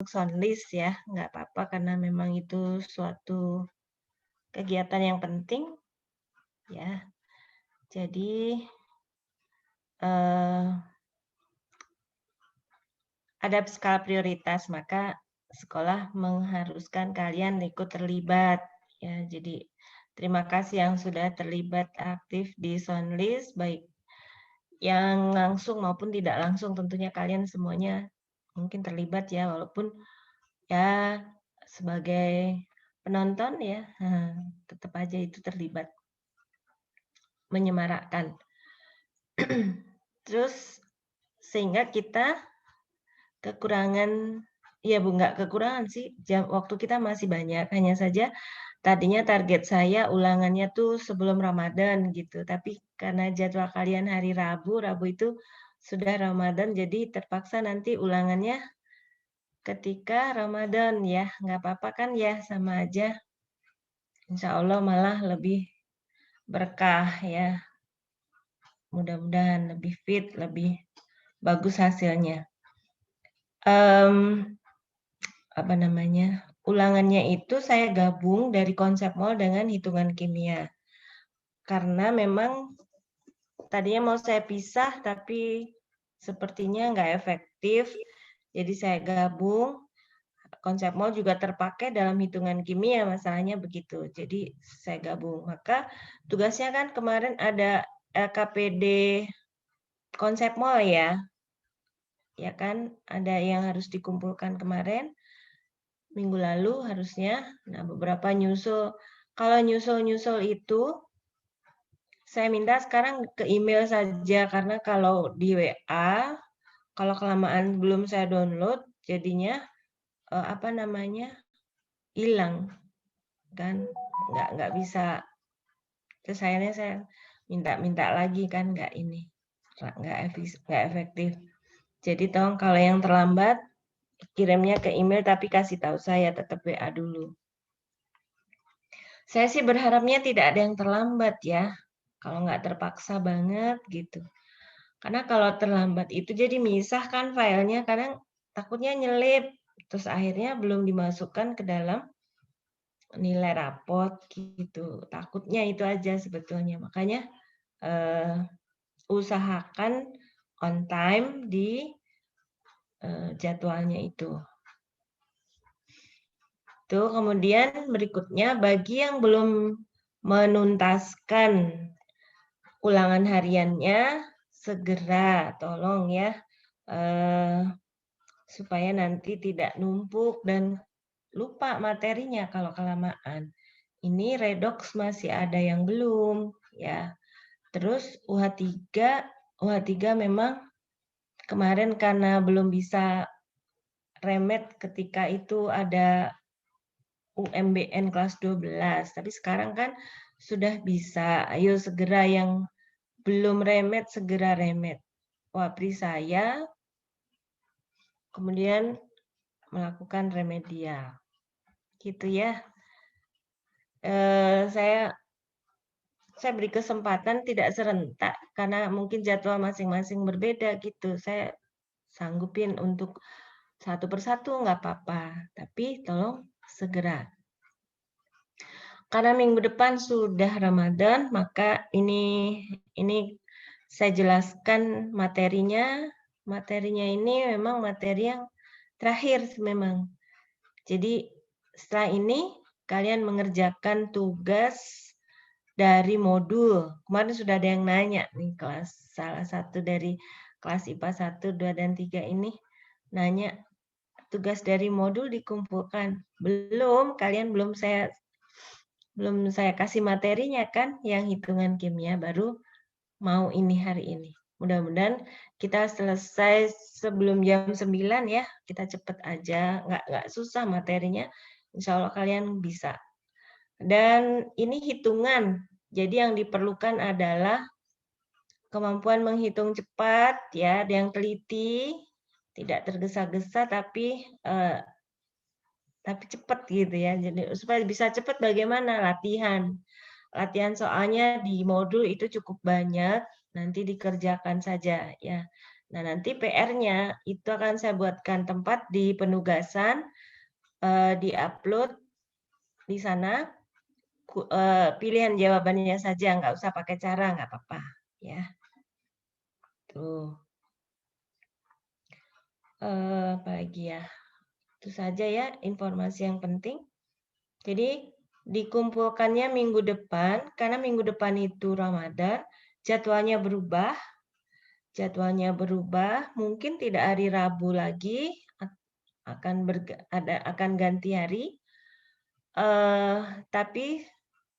soundlist ya, nggak apa-apa karena memang itu suatu kegiatan yang penting ya. Jadi ada skala prioritas, maka sekolah mengharuskan kalian ikut terlibat ya. Jadi terima kasih yang sudah terlibat aktif di soundlist, baik yang langsung maupun tidak langsung. Tentunya kalian semuanya mungkin terlibat ya, walaupun ya sebagai penonton ya, tetap aja itu terlibat, menyemarakkan. Terus sehingga kita kekurangan, ya Bu, nggak kekurangan sih, waktu kita masih banyak, hanya saja tadinya target saya ulangannya tuh sebelum Ramadan gitu, tapi karena jadwal kalian hari Rabu, Rabu itu sudah Ramadan, jadi terpaksa nanti ulangannya ketika Ramadan ya, nggak apa-apa kan ya, sama aja. Insya Allah malah lebih berkah ya, mudah-mudahan lebih fit, lebih bagus hasilnya. Apa namanya, ulangannya itu saya gabung dari konsep mol dengan hitungan kimia. Karena memang tadinya mau saya pisah, tapi sepertinya nggak efektif. Jadi saya gabung, konsep mol juga terpakai dalam hitungan kimia, masalahnya begitu. Jadi saya gabung. Maka tugasnya kan kemarin ada LKPD konsep mol ya. Ya kan, ada yang harus dikumpulkan kemarin. Minggu lalu harusnya. Nah, beberapa nyusul. Kalau nyusul-nyusul itu, saya minta sekarang ke email saja. Karena kalau di WA, kalau kelamaan belum saya download, jadinya apa namanya, hilang. Kan, nggak bisa. Terus akhirnya saya minta lagi kan, nggak efektif. Jadi tolong kalau yang terlambat, kirimnya ke email tapi kasih tahu saya, tetap WA dulu. Saya sih berharapnya tidak ada yang terlambat ya, kalau nggak terpaksa banget gitu. Karena kalau terlambat itu jadi misahkan filenya, kadang takutnya nyelip, terus akhirnya belum dimasukkan ke dalam nilai rapot gitu. Takutnya itu aja sebetulnya. Makanya usahakan on time di jadwalnya itu. Tuh, kemudian berikutnya bagi yang belum menuntaskan ulangan hariannya, segera tolong ya, supaya nanti tidak numpuk dan lupa materinya kalau kelamaan. Ini redox masih ada yang belum ya. Terus UH3 memang kemarin karena belum bisa remed ketika itu ada UMBN kelas 12, tapi sekarang kan sudah bisa. Ayo segera yang belum remed, segera remed. Wapri saya, kemudian melakukan remedial. Gitu ya. Saya beri kesempatan tidak serentak, karena mungkin jadwal masing-masing berbeda gitu. Saya sanggupin untuk satu persatu nggak apa-apa, tapi tolong segera. Karena minggu depan sudah Ramadan, maka ini saya jelaskan materinya. Materinya ini memang materi yang terakhir memang. Jadi setelah ini kalian mengerjakan tugas dari modul. Kemarin sudah ada yang nanya nih, salah satu dari kelas IPA 1, 2, dan 3 ini nanya tugas dari modul dikumpulkan. Kalian belum saya kasih materinya kan, yang hitungan kimia baru mau ini hari ini. Mudah-mudahan kita selesai sebelum jam 9 ya, kita cepet aja, nggak susah materinya, insya Allah kalian bisa. Dan ini hitungan, jadi yang diperlukan adalah kemampuan menghitung cepat, ya, yang teliti, tidak tergesa-gesa tapi cepat gitu ya. Jadi supaya bisa cepat bagaimana? Latihan. Latihan soalnya di modul itu cukup banyak, nanti dikerjakan saja ya. Nah, nanti PR-nya itu akan saya buatkan tempat di penugasan, di-upload di sana, pilihan jawabannya saja, nggak usah pakai cara, nggak apa-apa. Ya. Tuh. Apa lagi ya? Itu saja ya informasi yang penting. Jadi dikumpulkannya minggu depan, karena minggu depan itu Ramadan, jadwalnya berubah. Mungkin tidak hari Rabu lagi, akan ganti hari. Tapi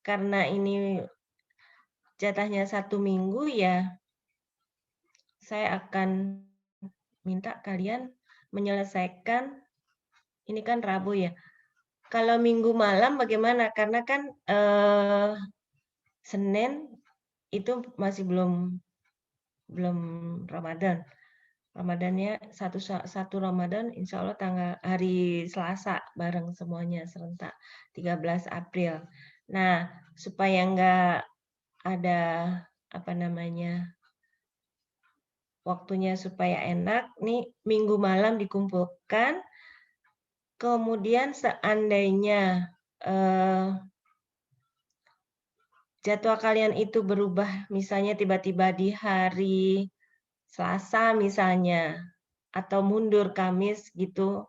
karena ini jatahnya 1 minggu, ya saya akan minta kalian menyelesaikan, ini kan Rabu ya. Kalau minggu malam bagaimana? Karena kan Senin itu masih belum Ramadan. Ramadannya satu Ramadan, insya Allah hari Selasa bareng semuanya serentak 13 April. Nah, supaya nggak ada waktunya supaya enak, nih minggu malam dikumpulkan. Kemudian seandainya jadwal kalian itu berubah, misalnya tiba-tiba di hari Selasa misalnya, atau mundur Kamis gitu.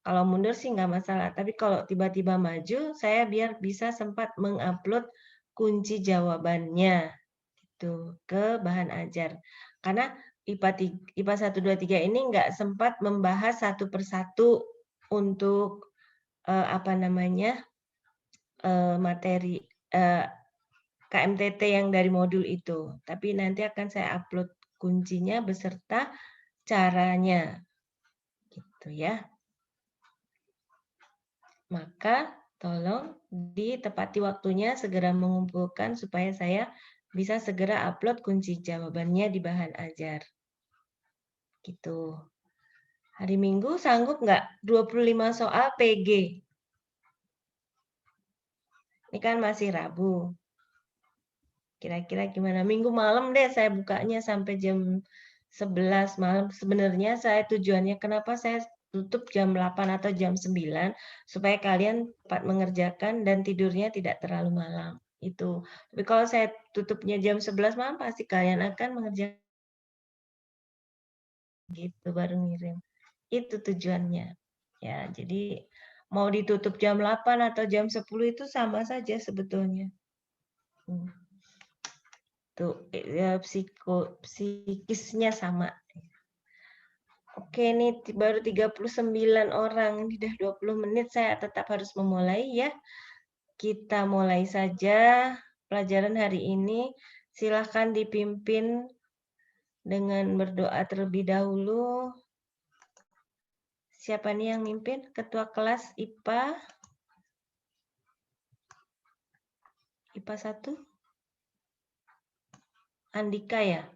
Kalau mundur sih nggak masalah, tapi kalau tiba-tiba maju, saya biar bisa sempat mengupload kunci jawabannya gitu ke bahan ajar. Karena IPA 1, 2, 3 ini nggak sempat membahas satu persatu untuk materi KMTT yang dari modul itu. Tapi nanti akan saya upload kuncinya beserta caranya. Gitu ya. Maka tolong ditepati waktunya, segera mengumpulkan supaya saya bisa segera upload kunci jawabannya di bahan ajar. Gitu. Hari Minggu sanggup nggak? 25 soal PG. Ini kan masih Rabu. Kira-kira gimana? Minggu malam deh saya bukanya sampai jam 11 malam. Sebenarnya saya tujuannya kenapa saya tutup jam 8 atau jam 9 supaya kalian cepat mengerjakan dan tidurnya tidak terlalu malam. Itu. Tapi kalau saya tutupnya jam 11 malam pasti kalian akan mengerjakan gitu baru ngirim. Itu tujuannya. Ya, jadi mau ditutup jam 8 atau jam 10 itu sama saja sebetulnya. Tuh, ya, psikisnya sama. Oke, ini baru 39 orang, ini udah 20 menit, saya tetap harus memulai ya. Kita mulai saja pelajaran hari ini. Silahkan dipimpin dengan berdoa terlebih dahulu. Siapa nih yang mimpin? Ketua kelas IPA? IPA 1? Andika ya?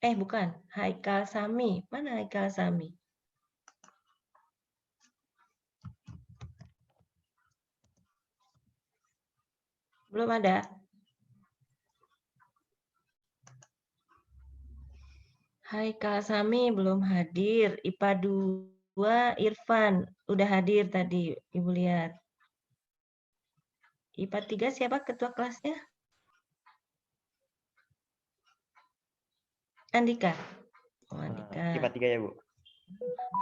Bukan. Haikal Sami. Mana Haikal Sami? Belum ada? Haikal Sami belum hadir. IPA 2 Irfan udah hadir tadi, Ibu lihat. IPA 3 siapa ketua kelasnya? Andika. Oh, Andika. IPA 3 ya, Bu?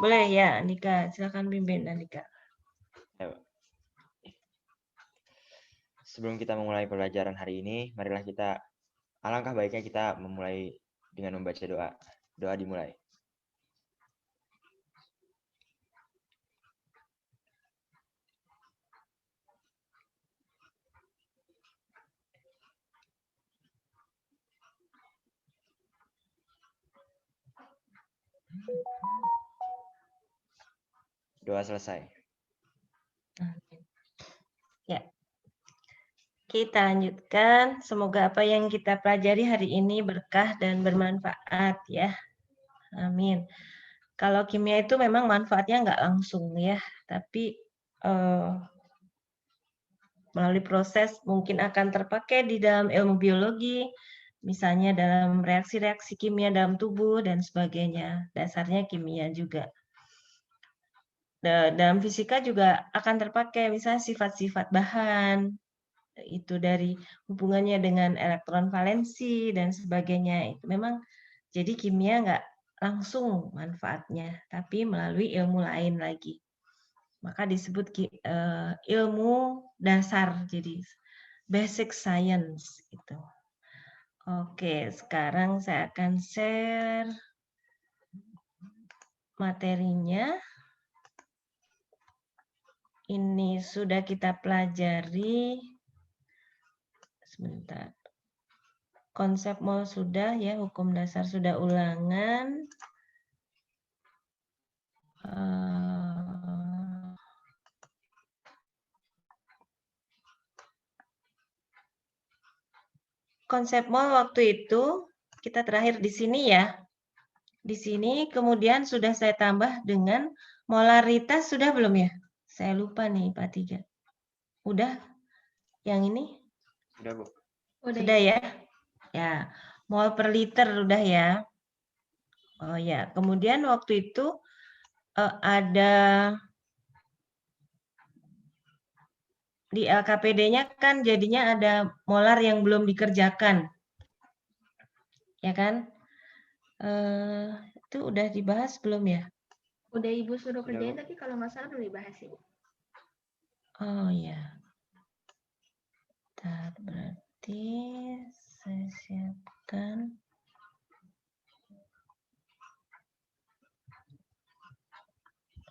Boleh ya, Andika. Silakan pimpin, Andika. Ya, Bu. Sebelum kita memulai pelajaran hari ini, marilah alangkah baiknya kita memulai dengan membaca doa. Doa dimulai. Doa selesai. Ya. Kita lanjutkan. Semoga apa yang kita pelajari hari ini berkah dan bermanfaat ya. Amin. Kalau kimia itu memang manfaatnya nggak langsung ya, tapi melalui proses mungkin akan terpakai di dalam ilmu biologi, Misalnya dalam reaksi-reaksi kimia dalam tubuh dan sebagainya. Dasarnya kimia juga. Dalam fisika juga akan terpakai misalnya sifat-sifat bahan, itu dari hubungannya dengan elektron valensi dan sebagainya. Itu memang jadi kimia nggak langsung manfaatnya, tapi melalui ilmu lain lagi. Maka disebut ilmu dasar, jadi basic science itu. Oke, sekarang saya akan share materinya. Ini sudah kita pelajari. Sebentar. Konsep mol sudah ya, hukum dasar sudah ulangan. Konsep mol waktu itu kita terakhir di sini ya. Di sini kemudian sudah saya tambah dengan molaritas sudah belum ya? Saya lupa nih Pak Tiga. Udah? Yang ini? Udah, Bu. Sudah ya? Ya, mol per liter udah ya. Oh ya, kemudian waktu itu ada di LKPD-nya kan jadinya ada molar yang belum dikerjakan. Ya kan? Itu udah dibahas belum ya? Udah Ibu suruh Udah, kerjain, Bu. tapi kalau nggak salah belum dibahas Ibu. Oh ya. Berarti saya siapkan.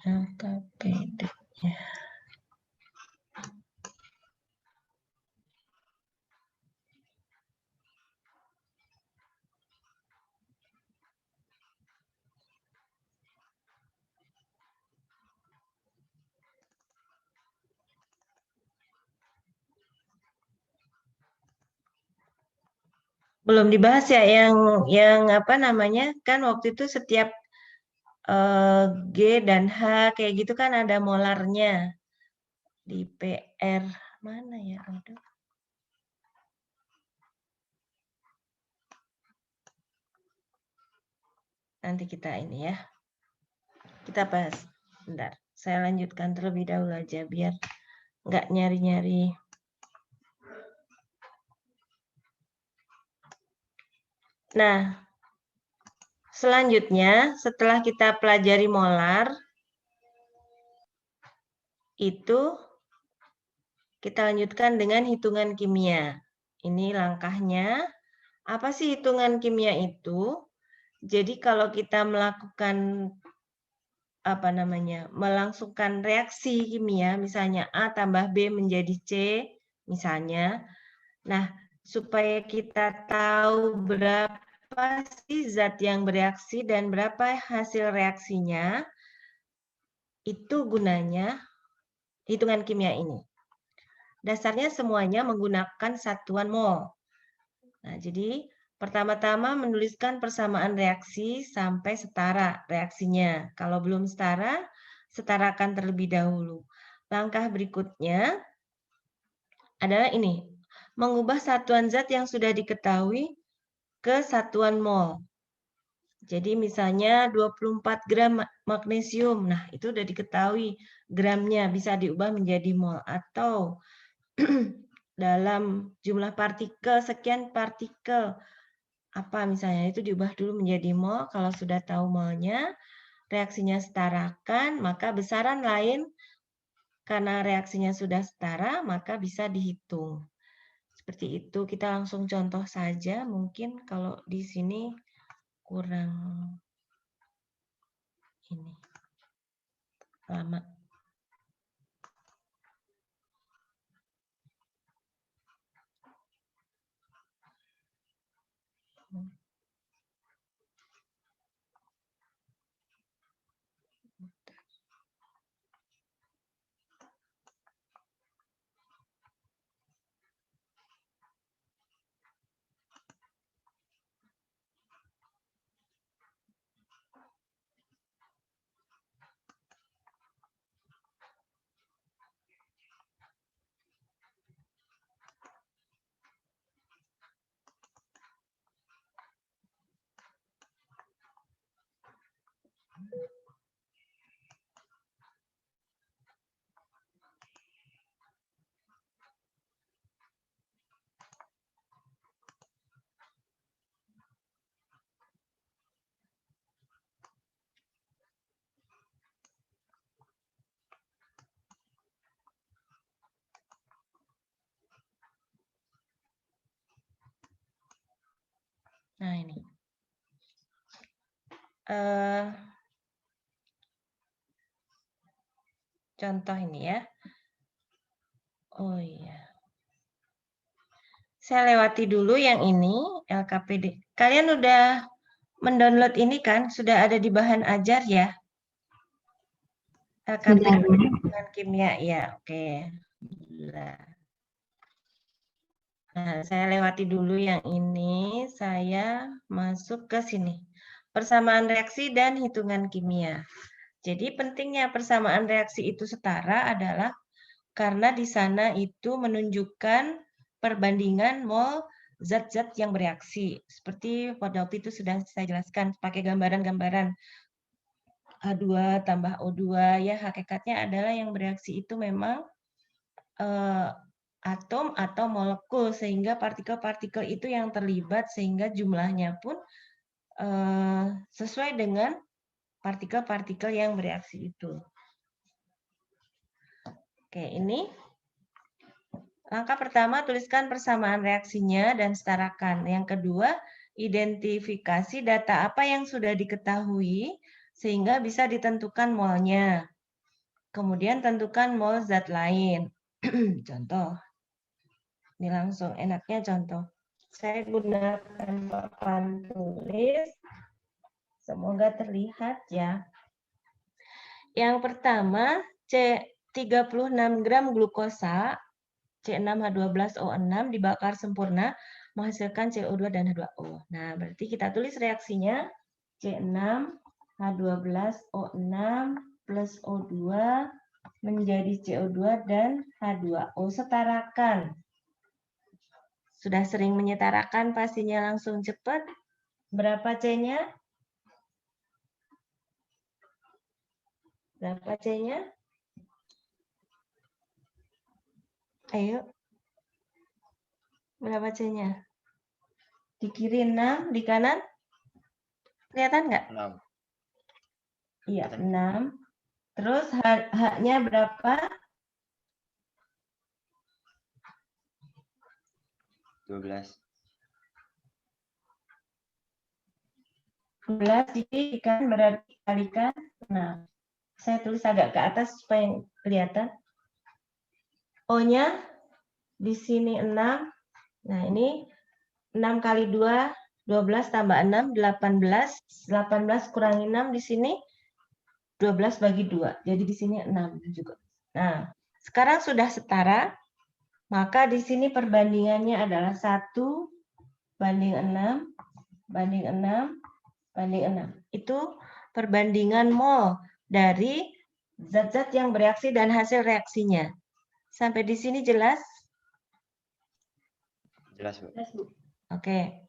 LKPD-nya. Belum dibahas ya yang apa namanya? Kan waktu itu setiap G dan H kayak gitu kan ada molarnya. Di PR mana ya? Aduh. Nanti kita ini ya. Kita bahas. Bentar. Saya lanjutkan terlebih dahulu aja biar nggak nyari-nyari. Nah, selanjutnya setelah kita pelajari molar, itu kita lanjutkan dengan hitungan kimia. Ini langkahnya. Apa sih hitungan kimia itu? Jadi kalau kita melakukan apa namanya? Melangsungkan reaksi kimia, misalnya A tambah B menjadi C, misalnya. Nah, supaya kita tahu berapa sih zat yang bereaksi dan berapa hasil reaksinya, itu gunanya hitungan kimia ini. Dasarnya semuanya menggunakan satuan mol. Nah, jadi pertama-tama menuliskan persamaan reaksi sampai setara reaksinya. Kalau belum setara, setarakan terlebih dahulu. Langkah berikutnya adalah ini, mengubah satuan zat yang sudah diketahui ke satuan mol. Jadi misalnya 24 gram magnesium, nah itu sudah diketahui gramnya bisa diubah menjadi mol. Atau dalam jumlah partikel, sekian partikel, apa misalnya itu diubah dulu menjadi mol. Kalau sudah tahu molnya, reaksinya setarakan, maka besaran lain karena reaksinya sudah setara, maka bisa dihitung. Seperti itu, kita langsung contoh saja. Mungkin kalau di sini kurang ini lama. Nah, ini. Contoh ini ya. Oh iya. Saya lewati dulu yang ini, LKPD. Kalian udah mendownload ini kan? Sudah ada di bahan ajar ya? LKPD dengan kimia, ya. Oke. Nah, saya lewati dulu yang ini. Saya masuk ke sini. Persamaan reaksi dan hitungan kimia. Jadi pentingnya persamaan reaksi itu setara adalah karena di sana itu menunjukkan perbandingan mol zat-zat yang bereaksi. Seperti pada waktu itu sudah saya jelaskan pakai gambaran-gambaran H2 tambah O2 ya, hakikatnya adalah yang bereaksi itu memang atom atau molekul, sehingga partikel-partikel itu yang terlibat sehingga jumlahnya pun sesuai dengan partikel-partikel yang bereaksi itu. Oke, ini langkah pertama, tuliskan persamaan reaksinya dan setarakan. Yang kedua, identifikasi data apa yang sudah diketahui sehingga bisa ditentukan molnya. Kemudian tentukan mol zat lain. Contoh. Ini langsung, enaknya contoh. Saya gunakan papan tulis. Semoga terlihat ya. Yang pertama, C36 gram glukosa, C6H12O6 dibakar sempurna, menghasilkan CO2 dan H2O. Nah, berarti kita tulis reaksinya C6H12O6 plus O2 menjadi CO2 dan H2O. Setarakan. Sudah sering menyetarakan, pastinya langsung cepat. Berapa C-nya? Berapa C-nya? Ayo. Berapa C-nya? Di kiri 6, di kanan? Kelihatan nggak? 6. Iya, 6. Terus H-nya berapa? 12. 12 dikalikan berarti kalikan 6. Saya tulis agak ke atas supaya kelihatan. O-nya di sini 6. Nah, ini 6 kali 2, 12 tambah 6, 18. 18 kurangi 6 di sini 12 bagi 2. Jadi di sini 6 juga. Nah, sekarang sudah setara, maka di sini perbandingannya adalah 1 banding 6, banding 6, banding 6. Itu perbandingan mol dari zat-zat yang bereaksi dan hasil reaksinya. Sampai di sini jelas? Jelas, Bu. Jelas, Bu. Oke.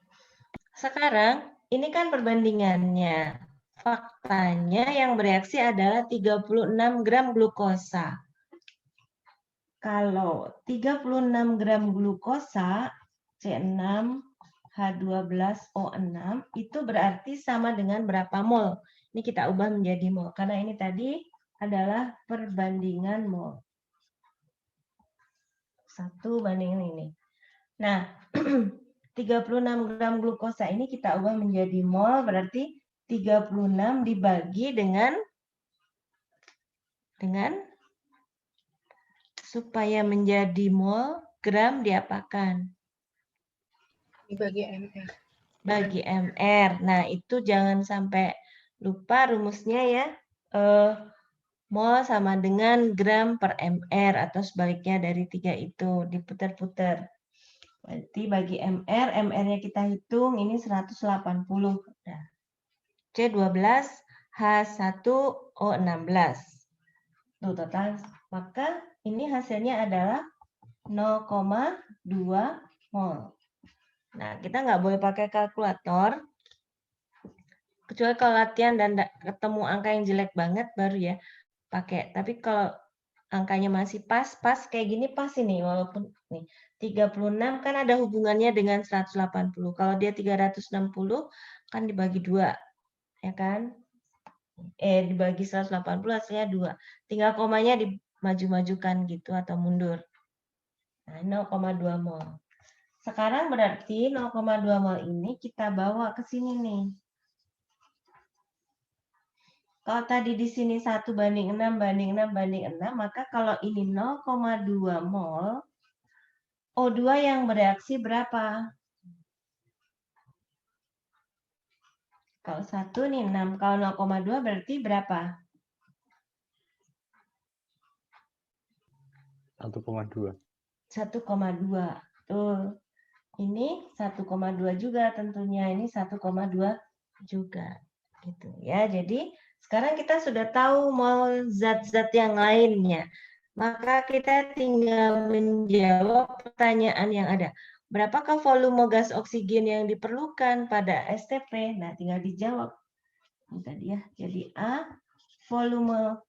Sekarang, ini kan perbandingannya. Faktanya yang bereaksi adalah 36 gram glukosa. Kalau 36 gram glukosa, C6H12O6, itu berarti sama dengan berapa mol? Ini kita ubah menjadi mol, karena ini tadi adalah perbandingan mol. 1 banding ini. Nah, 36 gram glukosa ini kita ubah menjadi mol, berarti 36 dibagi dengan supaya menjadi mol, gram diapakan? Dibagi MR. Bagi MR. Nah, itu jangan sampai lupa rumusnya ya. Mol sama dengan gram per MR atau sebaliknya dari 3 itu. Diputar-putar. Berarti bagi MR, MR-nya kita hitung ini 180. Nah, C12, H1O16. Tuh total. Maka ini hasilnya adalah 0,2 mol. Nah, kita nggak boleh pakai kalkulator. Kecuali kalau latihan dan ketemu angka yang jelek banget baru ya pakai. Tapi kalau angkanya masih pas kayak gini pas ini. Walaupun nih 36 kan ada hubungannya dengan 180. Kalau dia 360 kan dibagi 2. Ya kan? Dibagi 180 hasilnya 2. Tinggal komanya dimaju-majukan gitu atau mundur. Nah, 0,2 mol. Sekarang berarti 0,2 mol ini kita bawa ke sini nih. Kalau tadi di sini 1 banding 6 banding 6 banding 6, maka kalau ini 0,2 mol, O2 yang bereaksi berapa? Kalau 1 nih 6, kalau 0,2 berarti berapa? 1,2. 1,2. Tuh. Ini 1,2 juga tentunya. Ini 1,2 juga. Gitu ya. Jadi sekarang kita sudah tahu mol zat-zat yang lainnya. Maka kita tinggal menjawab pertanyaan yang ada. Berapakah volume gas oksigen yang diperlukan pada STP? Nah, tinggal dijawab. Ini tadi ya. Jadi A, volume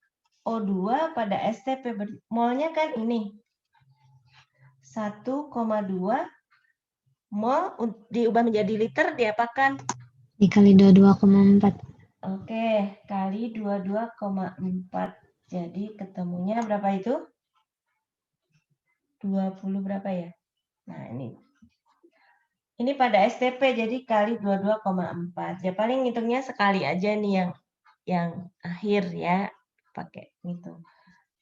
O2 pada STP molnya kan ini. 1,2 mol diubah menjadi liter diapakan? Dikali 22,4. Oke, kali 22,4. Jadi ketemunya berapa itu? 20 berapa ya? Nah, ini. Ini pada STP jadi kali 22,4. Ya paling ngitungnya sekali aja nih yang akhir ya, pakai hitung.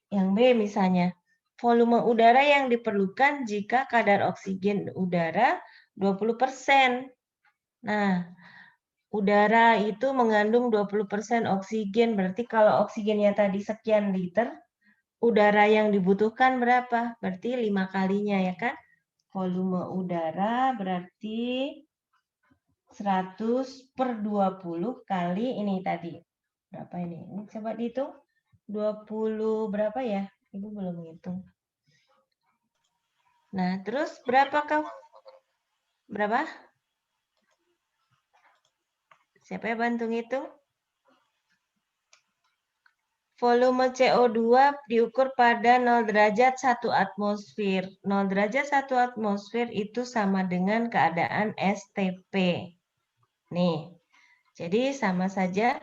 Yang B misalnya, volume udara yang diperlukan jika kadar oksigen udara 20%. Nah, udara itu mengandung 20% oksigen, berarti kalau oksigennya tadi sekian liter, udara yang dibutuhkan berapa? Berarti 5 kalinya ya kan? Volume udara berarti 100 per 20 kali ini tadi. Berapa ini? Ini coba dihitung. 20 berapa ya? Ibu belum menghitung. Nah, terus berapakah? Berapa? Siapa yang bantu ngitung? Volume CO2 diukur pada 0 derajat 1 atmosfer. 0 derajat 1 atmosfer itu sama dengan keadaan STP. Nih, jadi sama saja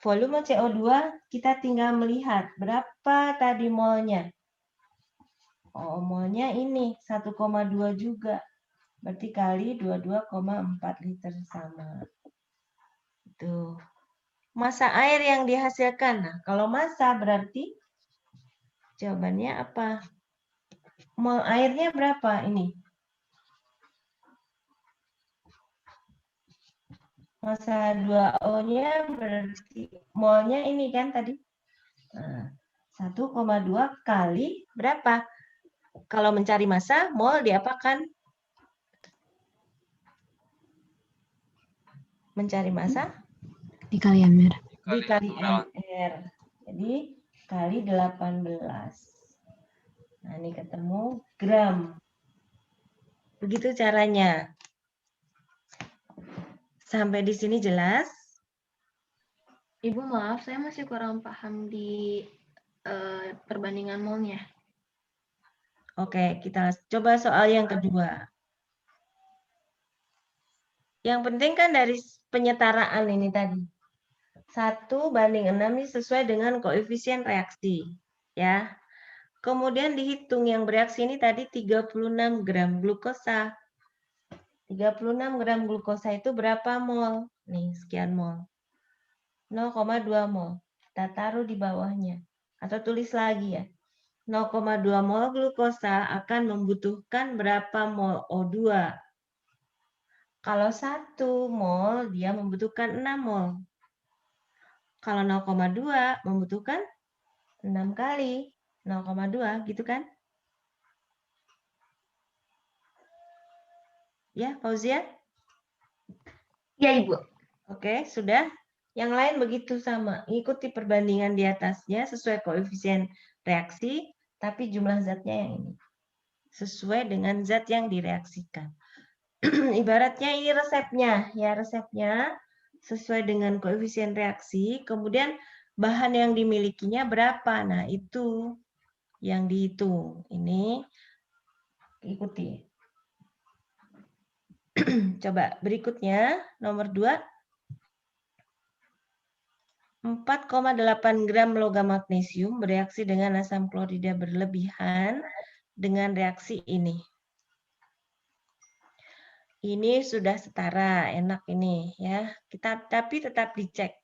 volume CO2 kita tinggal melihat berapa tadi molnya. Oh, molnya ini 1,2 juga. Berarti kali 22,4 liter sama. Tuh. Massa air yang dihasilkan. Nah, kalau massa berarti jawabannya apa? Mol airnya berapa ini? Massa 2O-nya berarti molnya ini kan tadi. Nah, 1,2 kali berapa? Kalau mencari massa, mol diapakan? Mencari massa? Dikali amer. Dikali MR. Jadi kali 18. Nah, ini ketemu gram. Begitu caranya. Sampai di sini jelas? Ibu maaf, saya masih kurang paham di perbandingan molnya. Oke, kita coba soal yang kedua. Yang penting kan dari penyetaraan ini tadi. 1 banding 6 ini sesuai dengan koefisien reaksi. Ya. Kemudian dihitung yang bereaksi ini tadi 36 gram glukosa. 36 gram glukosa itu berapa mol? Nih, sekian mol. 0,2 mol. Kita taruh di bawahnya. Atau tulis lagi ya. 0,2 mol glukosa akan membutuhkan berapa mol O2? Kalau 1 mol, dia membutuhkan 6 mol. Kalau 0,2 membutuhkan 6 kali 0,2 gitu kan? Ya, Fauzia? Ya, Ibu. Oke, sudah. Yang lain begitu sama. Ikuti perbandingan di atasnya sesuai koefisien reaksi, tapi jumlah zatnya yang ini. Sesuai dengan zat yang direaksikan. Ibaratnya ini resepnya. Ya, resepnya sesuai dengan koefisien reaksi, kemudian bahan yang dimilikinya berapa. Nah, itu yang dihitung. Ini ikuti. Coba berikutnya, nomor 2. 4,8 gram logam magnesium bereaksi dengan asam klorida berlebihan dengan reaksi ini. Ini sudah setara, enak ini ya. Tapi tetap dicek.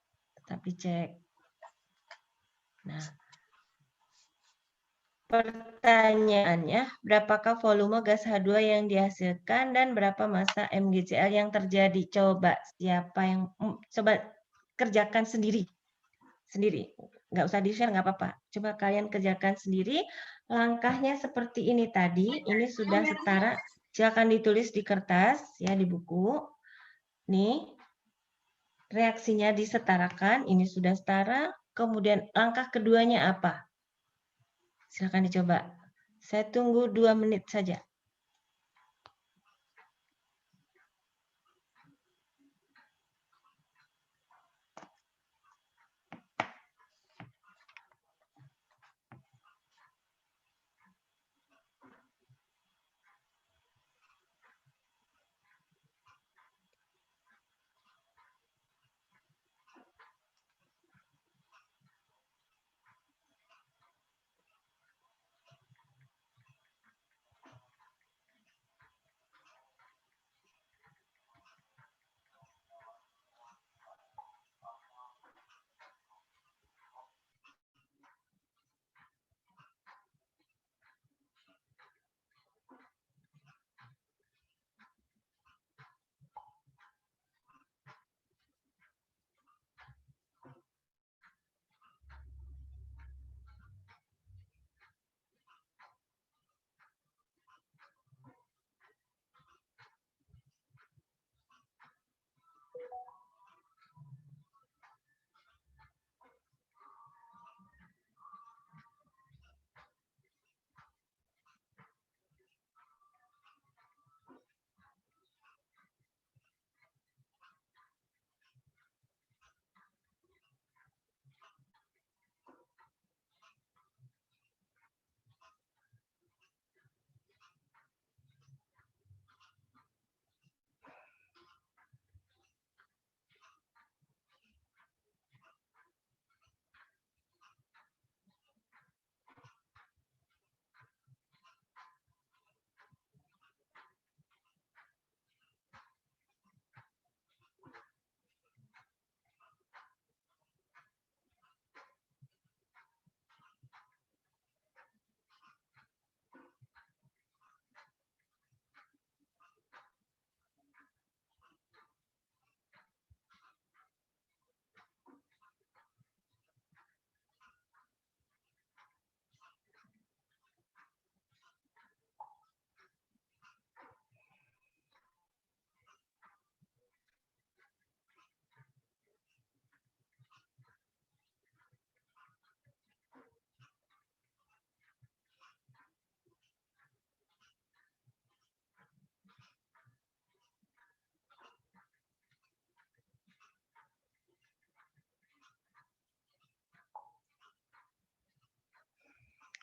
Nah, pertanyaannya, berapakah volume gas H2 yang dihasilkan dan berapa massa MgCl yang terjadi? Coba siapa yang coba kerjakan sendiri. Nggak usah di-share, nggak apa-apa. Coba kalian kerjakan sendiri. Langkahnya seperti ini tadi. Ini sudah setara. Silakan ditulis di kertas, ya di buku. Nih, reaksinya disetarakan. Ini sudah setara. Kemudian langkah keduanya apa? Silakan dicoba. Saya tunggu 2 menit saja.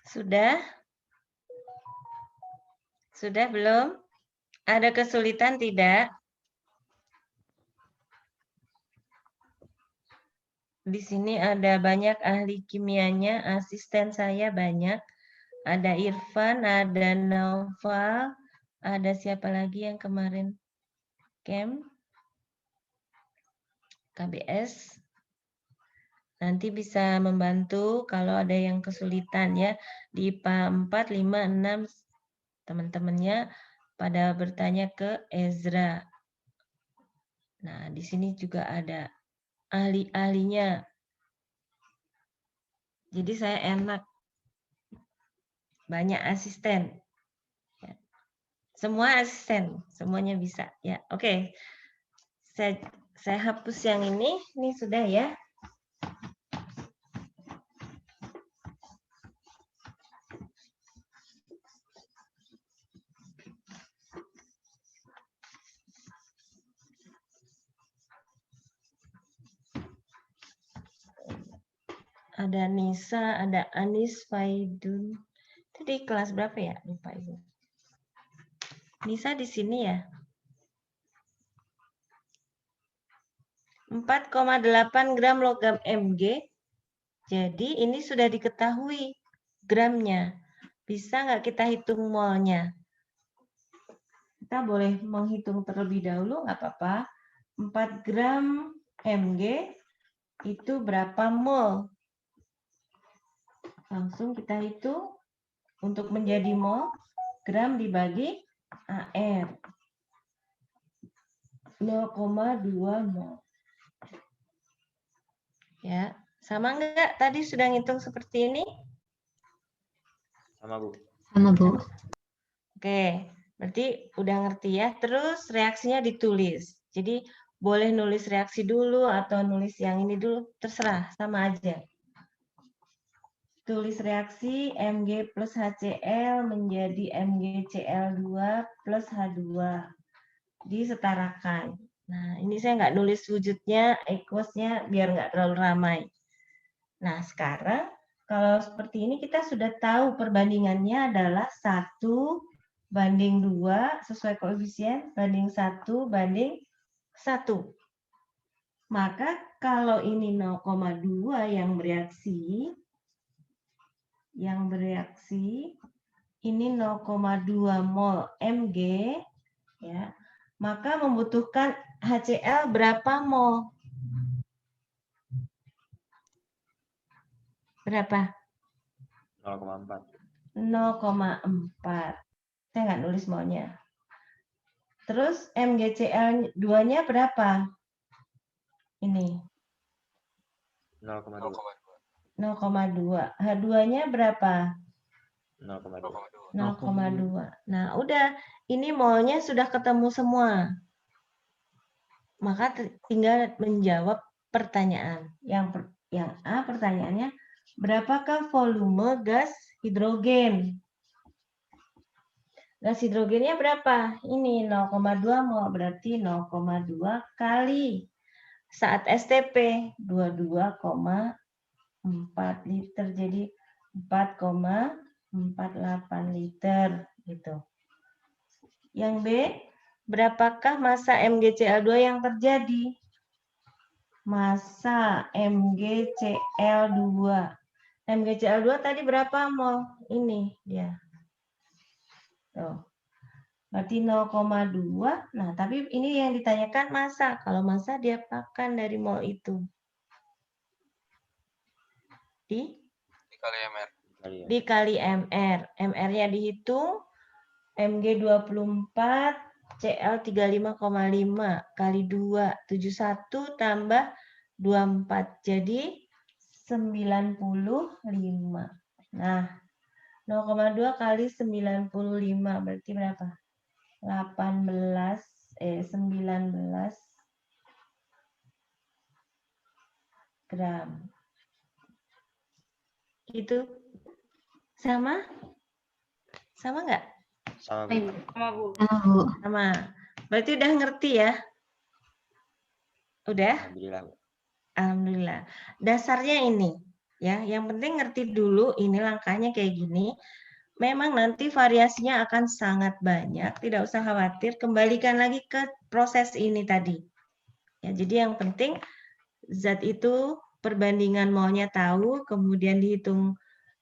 Sudah? Sudah belum? Ada kesulitan tidak? Di sini ada banyak ahli kimianya, asisten saya banyak. Ada Irfan, ada Naufal, ada siapa lagi yang kemarin camp? KBS. Nanti bisa membantu kalau ada yang kesulitan ya. Di IPA 4, 5, 6 teman-temannya pada bertanya ke Ezra. Nah, di sini juga ada ahli-ahlinya. Jadi saya enak. Banyak asisten. Semua asisten, semuanya bisa ya. Oke. Saya hapus yang ini sudah ya. Ada Nisa, ada Anis Faidun. Tadi kelas berapa ya? Lupa ibu. Nisa di sini ya. 4,8 gram logam Mg. Jadi ini sudah diketahui gramnya. Bisa nggak kita hitung molnya? kita boleh menghitung terlebih dahulu, nggak apa-apa. 4 gram Mg itu berapa mol? Langsung kita hitung untuk menjadi mol, gram dibagi AR. 0,2 mol. Ya, sama nggak? Tadi sudah ngitung seperti ini? Sama, Bu. Sama, Bu. Oke, berarti udah ngerti ya. Terus reaksinya ditulis. Jadi boleh nulis reaksi dulu atau nulis yang ini dulu, terserah, sama aja. Tulis reaksi Mg plus HCl menjadi MgCl2 plus H2. Disetarakan. Nah, ini saya nggak nulis wujudnya, aqueousnya biar nggak terlalu ramai. Nah, sekarang kalau seperti ini kita sudah tahu perbandingannya adalah 1:2 sesuai koefisien, banding 1:1. Maka kalau ini 0,2 yang bereaksi, ini 0,2 mol Mg, ya, maka membutuhkan HCl berapa mol? Berapa? 0,4. 0,4. Saya nggak nulis molnya. Terus MgCl2-nya berapa? Ini. 0,2. 0,2. H2-nya berapa? 0,2. 0,2. Nah, udah. Ini molnya sudah ketemu semua. Maka tinggal menjawab pertanyaan. Yang A pertanyaannya, berapakah volume gas hidrogen? Gas hidrogennya berapa? Ini 0,2 mol, berarti 0,2 kali. Saat STP 22,4 liter, jadi 4,48 liter gitu. Yang B, berapakah massa MgCl2 yang terjadi? Massa MgCl2. MgCl2 tadi berapa mol? Ini dia. Tuh. Berarti 0,2. Nah, tapi ini yang ditanyakan massa. Kalau massa diapakan dari mol itu? Dikali MR. Dikali MR. MR-nya dihitung Mg 24, Cl 35,5 kali 2, 71 tambah 24. Jadi 95. Nah, 0,2 kali 95 berarti berapa? 19 gram. Gitu. Sama? Sama nggak? Sama, Bu. Ibu. Sama, Bu. Sama. Berarti udah ngerti ya? Udah? Alhamdulillah, Bu. Alhamdulillah. Dasarnya ini. Ya, yang penting ngerti dulu ini langkahnya kayak gini. Memang nanti variasinya akan sangat banyak, tidak usah khawatir. Kembalikan lagi ke proses ini tadi. Ya, jadi yang penting zat itu perbandingan molnya tahu, kemudian dihitung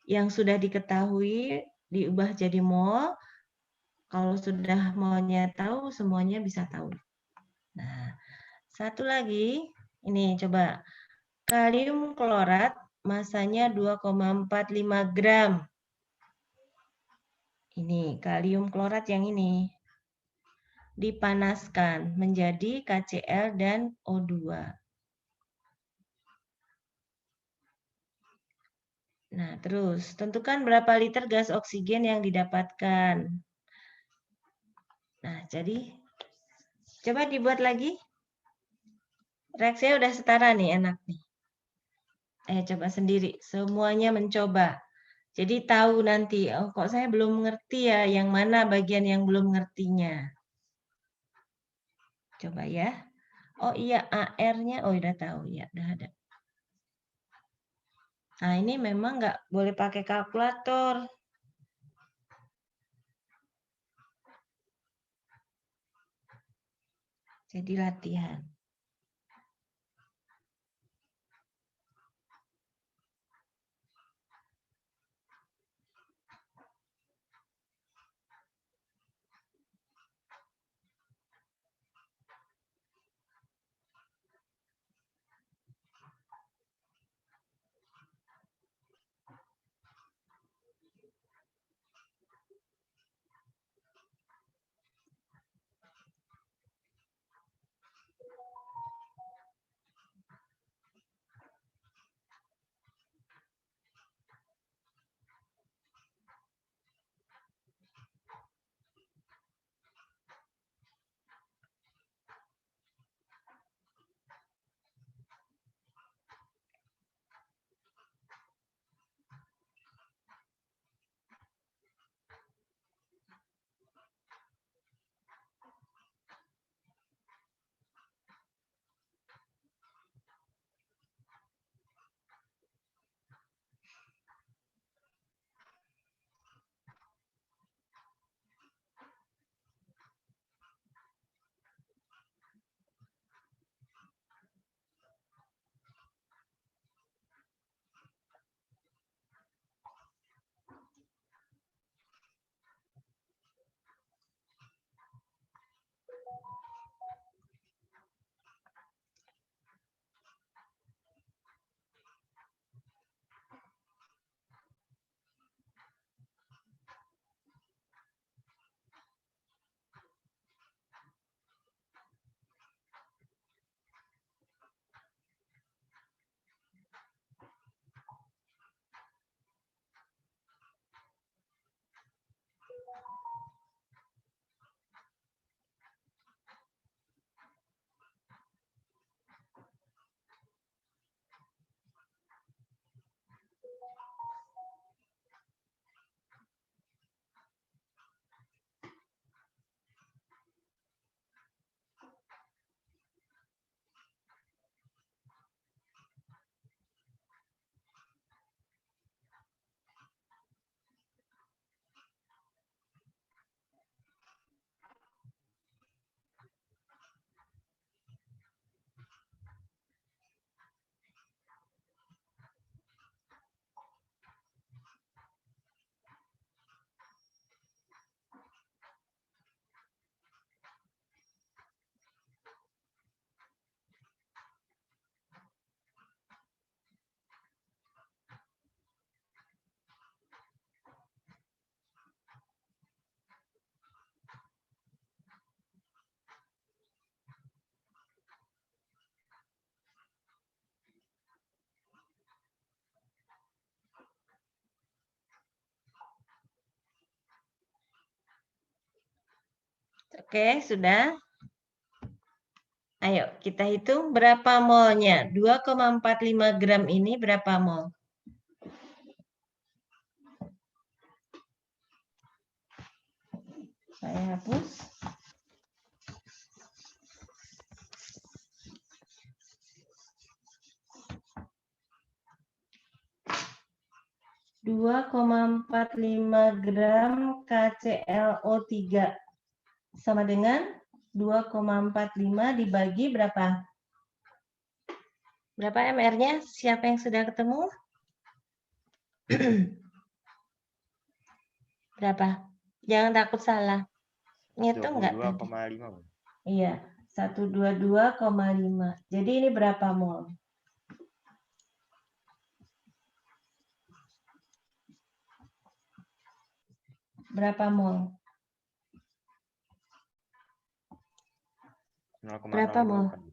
yang sudah diketahui, diubah jadi mol. Kalau sudah molnya tahu, semuanya bisa tahu. Nah, satu lagi, ini coba. Kalium klorat masanya 2,45 gram. Ini kalium klorat yang ini. Dipanaskan menjadi KCl dan O2. Nah, terus tentukan berapa liter gas oksigen yang didapatkan. Nah, jadi coba dibuat lagi. Reaksinya udah setara nih, enak nih. Coba sendiri, semuanya mencoba. Jadi tahu nanti, oh kok saya belum ngerti ya, yang mana bagian yang belum ngertinya. Coba ya. Oh iya, AR-nya, oh udah tahu ya, udah ada. Nah ini memang nggak boleh pakai kalkulator. Jadi latihan. Oke, sudah. Ayo, kita hitung berapa molnya. 2,45 gram ini berapa mol? Saya hapus. 2,45 gram KClO3 sama dengan 2,45 dibagi berapa? Berapa MR-nya? Siapa yang sudah ketemu? Berapa? Jangan takut salah. Ngitung nggak tadi? 22,5. Bu. Iya, 122,5. Jadi ini berapa mol? Berapa mol? 0,02 Berapa mol? kan?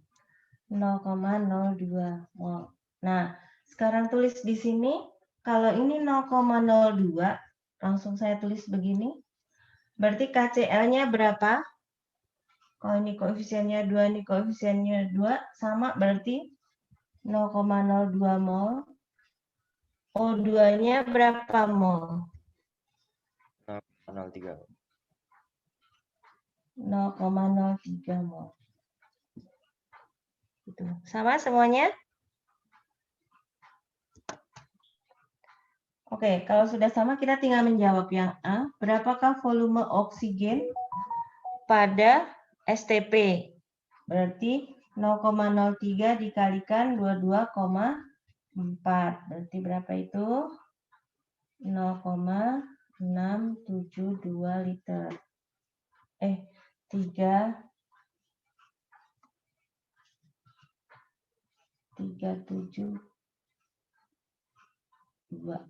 0,02 mol. Nah, sekarang tulis di sini, kalau ini 0,02, langsung saya tulis begini. Berarti KCl-nya berapa? Kalau ini koefisiennya 2, ini koefisiennya 2, sama berarti 0,02 mol. O2-nya berapa mol? 0,03. 0,03 mol. Gitu. Sama semuanya? Oke, kalau sudah sama kita tinggal menjawab yang A. Berapakah volume oksigen pada STP? Berarti 0,03 dikalikan 22,4. Berarti berapa itu? 0,672 liter. 372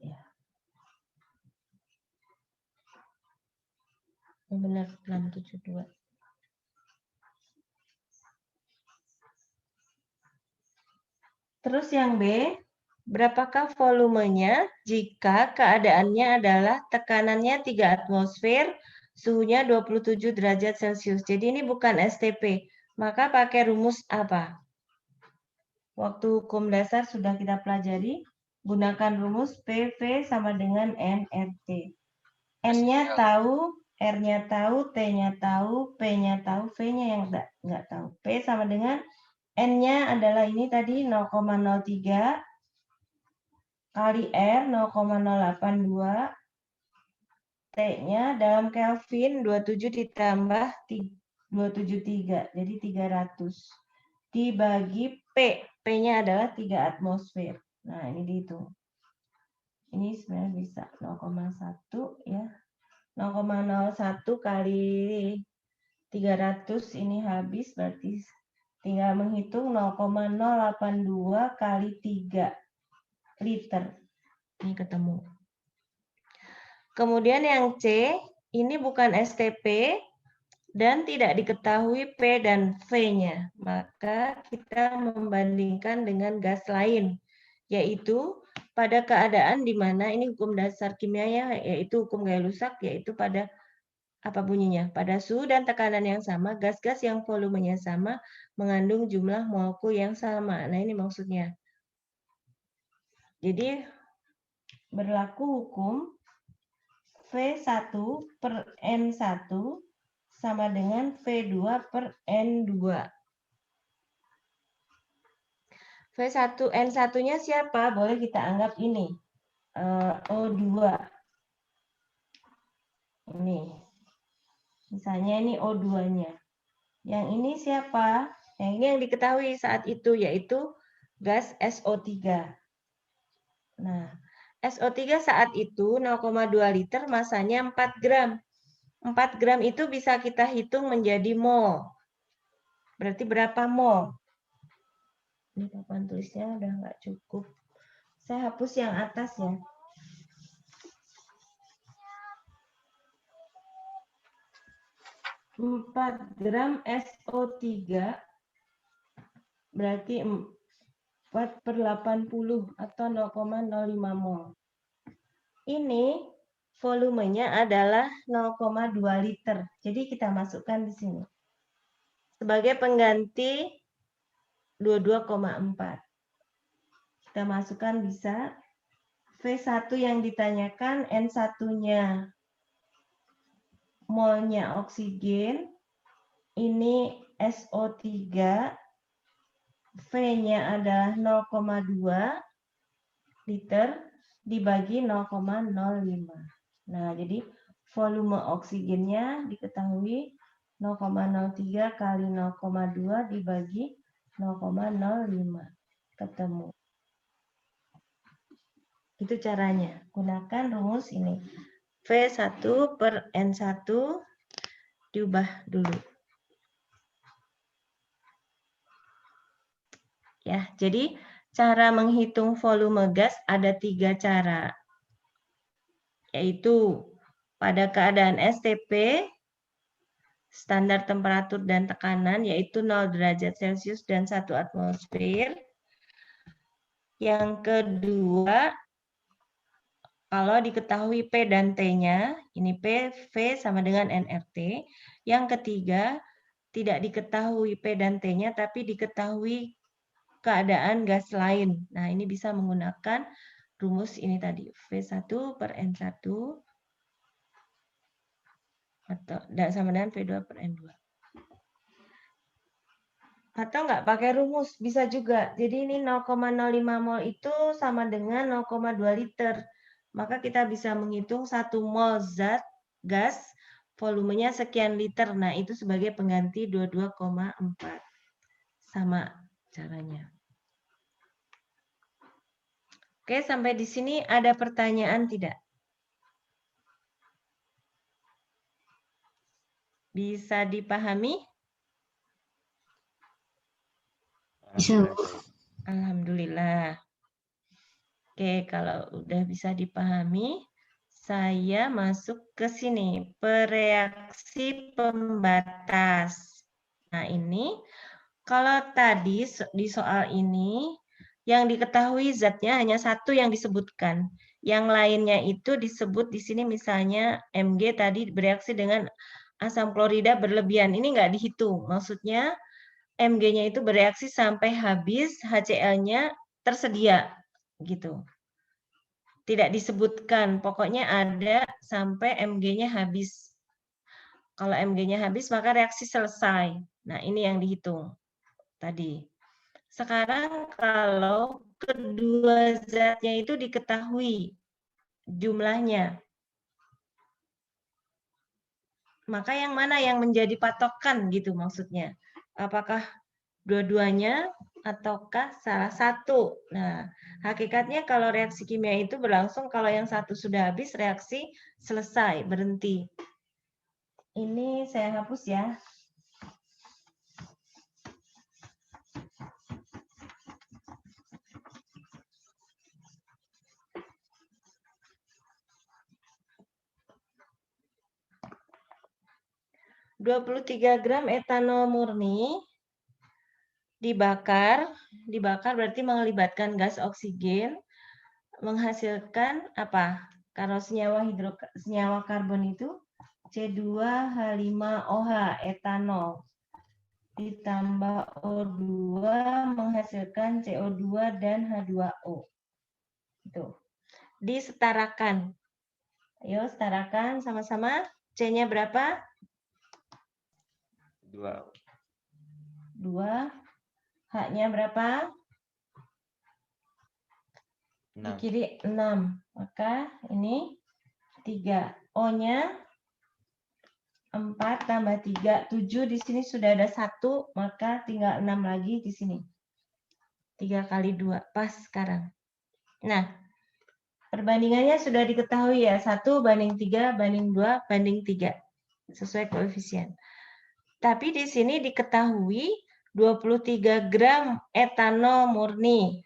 ya. Benar, 672. Terus yang B, berapakah volumenya jika keadaannya adalah tekanannya 3 atmosfer, suhunya 27 derajat Celcius. Jadi ini bukan STP, maka pakai rumus apa? Waktu hukum dasar sudah kita pelajari, gunakan rumus PV sama dengan nRT. N-nya tahu, R-nya tahu, T-nya tahu, P-nya tahu, V-nya yang nggak tahu. P sama dengan N-nya adalah ini tadi 0,03 kali R 0,082. T-nya dalam Kelvin 27 ditambah 273, jadi 300. Dibagi P. P-nya adalah 3 atmosfer. Nah, ini dihitung. Ini sebenarnya bisa 0,1 ya. 0,01 kali 300 ini habis, berarti tinggal menghitung 0,082 kali 3 liter. Ini ketemu. Kemudian yang C, ini bukan STP dan tidak diketahui P dan V-nya. Maka kita membandingkan dengan gas lain, yaitu pada keadaan di mana ini hukum dasar kimia ya, yaitu hukum Gay-Lussac, yaitu pada apa bunyinya? Pada suhu dan tekanan yang sama, gas-gas yang volumenya sama mengandung jumlah molekul yang sama. Nah, ini maksudnya. Jadi, berlaku hukum V1 per N1 sama dengan V2 per N2. V1, N1-nya siapa? Boleh kita anggap ini. O2. Ini. Misalnya ini O2-nya. Yang ini siapa? Yang ini yang diketahui saat itu, yaitu gas SO3. Nah, SO3 saat itu 0,2 liter, masanya 4 gram. 4 gram itu bisa kita hitung menjadi mol. Berarti berapa mol? Ini papan tulisnya udah nggak cukup. Saya hapus yang atas ya. Empat gram SO3 berarti 4/80 atau 0,05 mol. Ini volumenya adalah 0,2 liter. Jadi kita masukkan di sini. Sebagai pengganti 22,4. Kita masukkan bisa. V1 yang ditanyakan, N1-nya molnya oksigen. Ini SO3. V-nya adalah 0,2 liter dibagi 0,05. Nah, jadi volume oksigennya diketahui 0,03 kali 0,2 dibagi 0,05. Ketemu. Itu caranya. Gunakan rumus ini. V1 per N1 diubah dulu. Ya, jadi cara menghitung volume gas ada 3 cara. Yaitu pada keadaan STP, standar temperatur dan tekanan, yaitu 0 derajat Celcius dan 1 atmosfer. Yang kedua, kalau diketahui P dan T-nya, ini P, V sama dengan nRT. Yang ketiga, tidak diketahui P dan T-nya, tapi diketahui keadaan gas lain. Nah, ini bisa menggunakan rumus ini tadi, V1 per N1 atau sama dengan V2 per N2. Atau nggak pakai rumus, bisa juga. Jadi ini 0,05 mol itu sama dengan 0,2 liter. Maka kita bisa menghitung 1 mol zat gas, volumenya sekian liter. Nah, itu sebagai pengganti 22,4. Sama caranya. Oke, sampai di sini ada pertanyaan tidak? Bisa dipahami? Bisa, Bu. Alhamdulillah. Oke, kalau udah bisa dipahami, saya masuk ke sini. Pereaksi pembatas. Nah, ini kalau tadi di soal ini, yang diketahui zatnya hanya satu yang disebutkan. Yang lainnya itu disebut di sini misalnya Mg tadi bereaksi dengan asam klorida berlebihan. Ini nggak dihitung. Maksudnya Mg-nya itu bereaksi sampai habis, HCl-nya tersedia. Gitu. Tidak disebutkan. Pokoknya ada sampai Mg-nya habis. Kalau Mg-nya habis, maka reaksi selesai. Nah, ini yang dihitung tadi. Sekarang kalau kedua zatnya itu diketahui jumlahnya, maka yang mana yang menjadi patokan gitu maksudnya? Apakah dua-duanya ataukah salah satu? Nah, hakikatnya kalau reaksi kimia itu berlangsung kalau yang satu sudah habis, reaksi selesai, berhenti. Ini saya hapus ya. (23 gram etanol murni dibakar berarti melibatkan gas oksigen, menghasilkan apa? Kalau senyawa karbon itu C2H5OH etanol ditambah O2 menghasilkan CO2 dan H2O. Itu. Disetarakan. Ayo setarakan sama-sama. C-nya berapa? 2. 2. H-nya berapa? 6. Di kiri 6. Maka ini 3. O-nya 4 tambah 3. 7 di sini sudah ada 1. Maka tinggal 6 lagi di sini. 3 kali 2. Pas sekarang. Nah, perbandingannya sudah diketahui ya. 1 banding 3 banding 2 banding 3. Sesuai koefisien. Tapi di sini diketahui 23 gram etanol murni.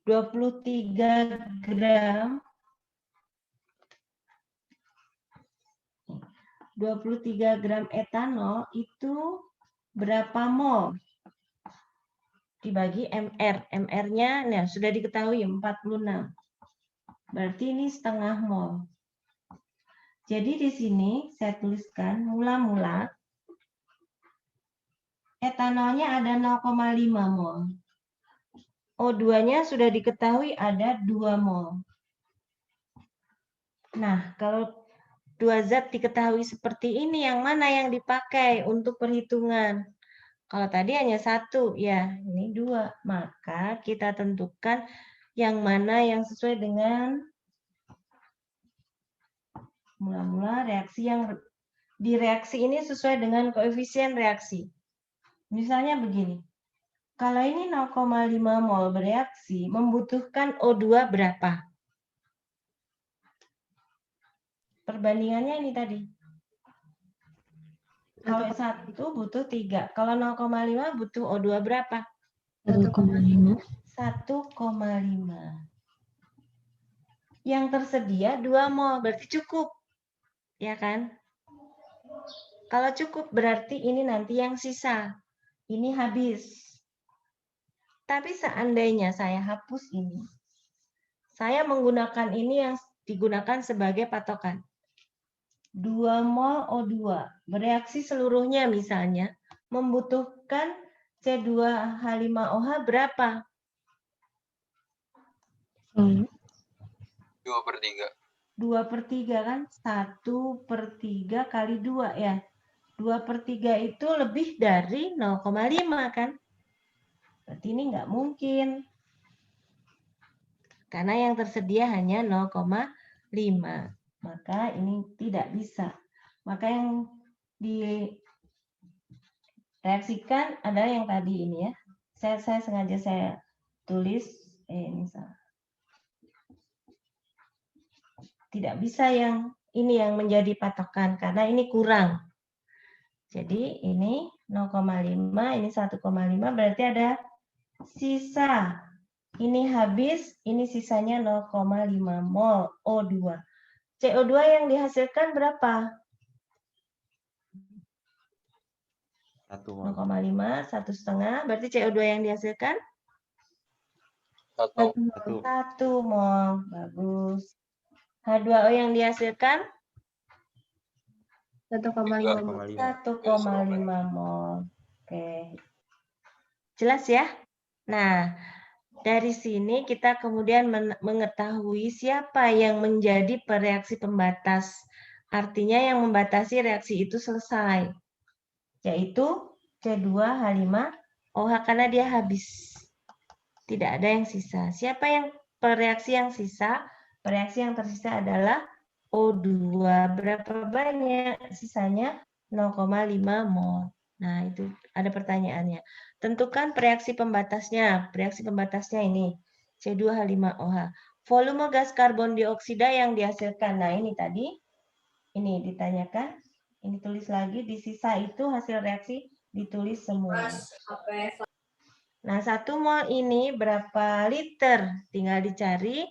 23 gram 23 gram etanol itu berapa mol? Dibagi MR. MR-nya nah, sudah diketahui 46. Berarti ini setengah mol. Jadi di sini saya tuliskan mula-mula etanolnya ada 0,5 mol. O2-nya sudah diketahui ada 2 mol. Nah, kalau dua zat diketahui seperti ini, yang mana yang dipakai untuk perhitungan? Kalau tadi hanya satu, ya ini 2. Maka kita tentukan yang mana yang sesuai dengan mula-mula reaksi yang di reaksi ini sesuai dengan koefisien reaksi. Misalnya begini. Kalau ini 0,5 mol bereaksi, membutuhkan O2 berapa? Perbandingannya ini tadi. Kalau 1 butuh 3. Kalau 0,5 butuh O2 berapa? 1,5. 1,5. Yang tersedia 2 mol, berarti cukup. Ya kan? Kalau cukup berarti ini nanti yang sisa. Ini habis. Tapi seandainya saya hapus ini, saya menggunakan ini yang digunakan sebagai patokan. 2 mol O2 bereaksi seluruhnya misalnya membutuhkan C2H5OH berapa? 2/3. 2/3. 2/3 kan? 1/3 kali 2 ya. 2/3 itu lebih dari 0,5 kan? Berarti ini nggak mungkin. Karena yang tersedia hanya 0,5. Maka ini tidak bisa. Maka yang direaksikan adalah yang tadi ini ya. Saya sengaja saya tulis ini salah. Tidak bisa yang ini yang menjadi patokan karena ini kurang. Jadi ini 0,5, ini 1,5 berarti ada sisa. Ini habis, ini sisanya 0,5 mol O2. CO2 yang dihasilkan berapa? 1 mol. 0,5, 1,5. Berarti CO2 yang dihasilkan? 1. 1 mol. Bagus. H2O yang dihasilkan? 1,5 mol. 1,5 mol. Oke. Jelas ya? Nah, dari sini kita kemudian mengetahui siapa yang menjadi pereaksi pembatas. Artinya yang membatasi reaksi itu selesai. Yaitu C2H5OH karena dia habis. Tidak ada yang sisa. Siapa yang pereaksi yang sisa? Pereaksi yang tersisa adalah O2. Berapa banyak? Sisanya 0,5 mol. Nah, itu ada pertanyaannya. Tentukan pereaksi pembatasnya. Pereaksi pembatasnya ini C2H5OH. Volume gas karbon dioksida yang dihasilkan. Nah, ini tadi ini ditanyakan. Ini tulis lagi di sisa itu hasil reaksi ditulis semua. Nah, 1 mol ini berapa liter? Tinggal dicari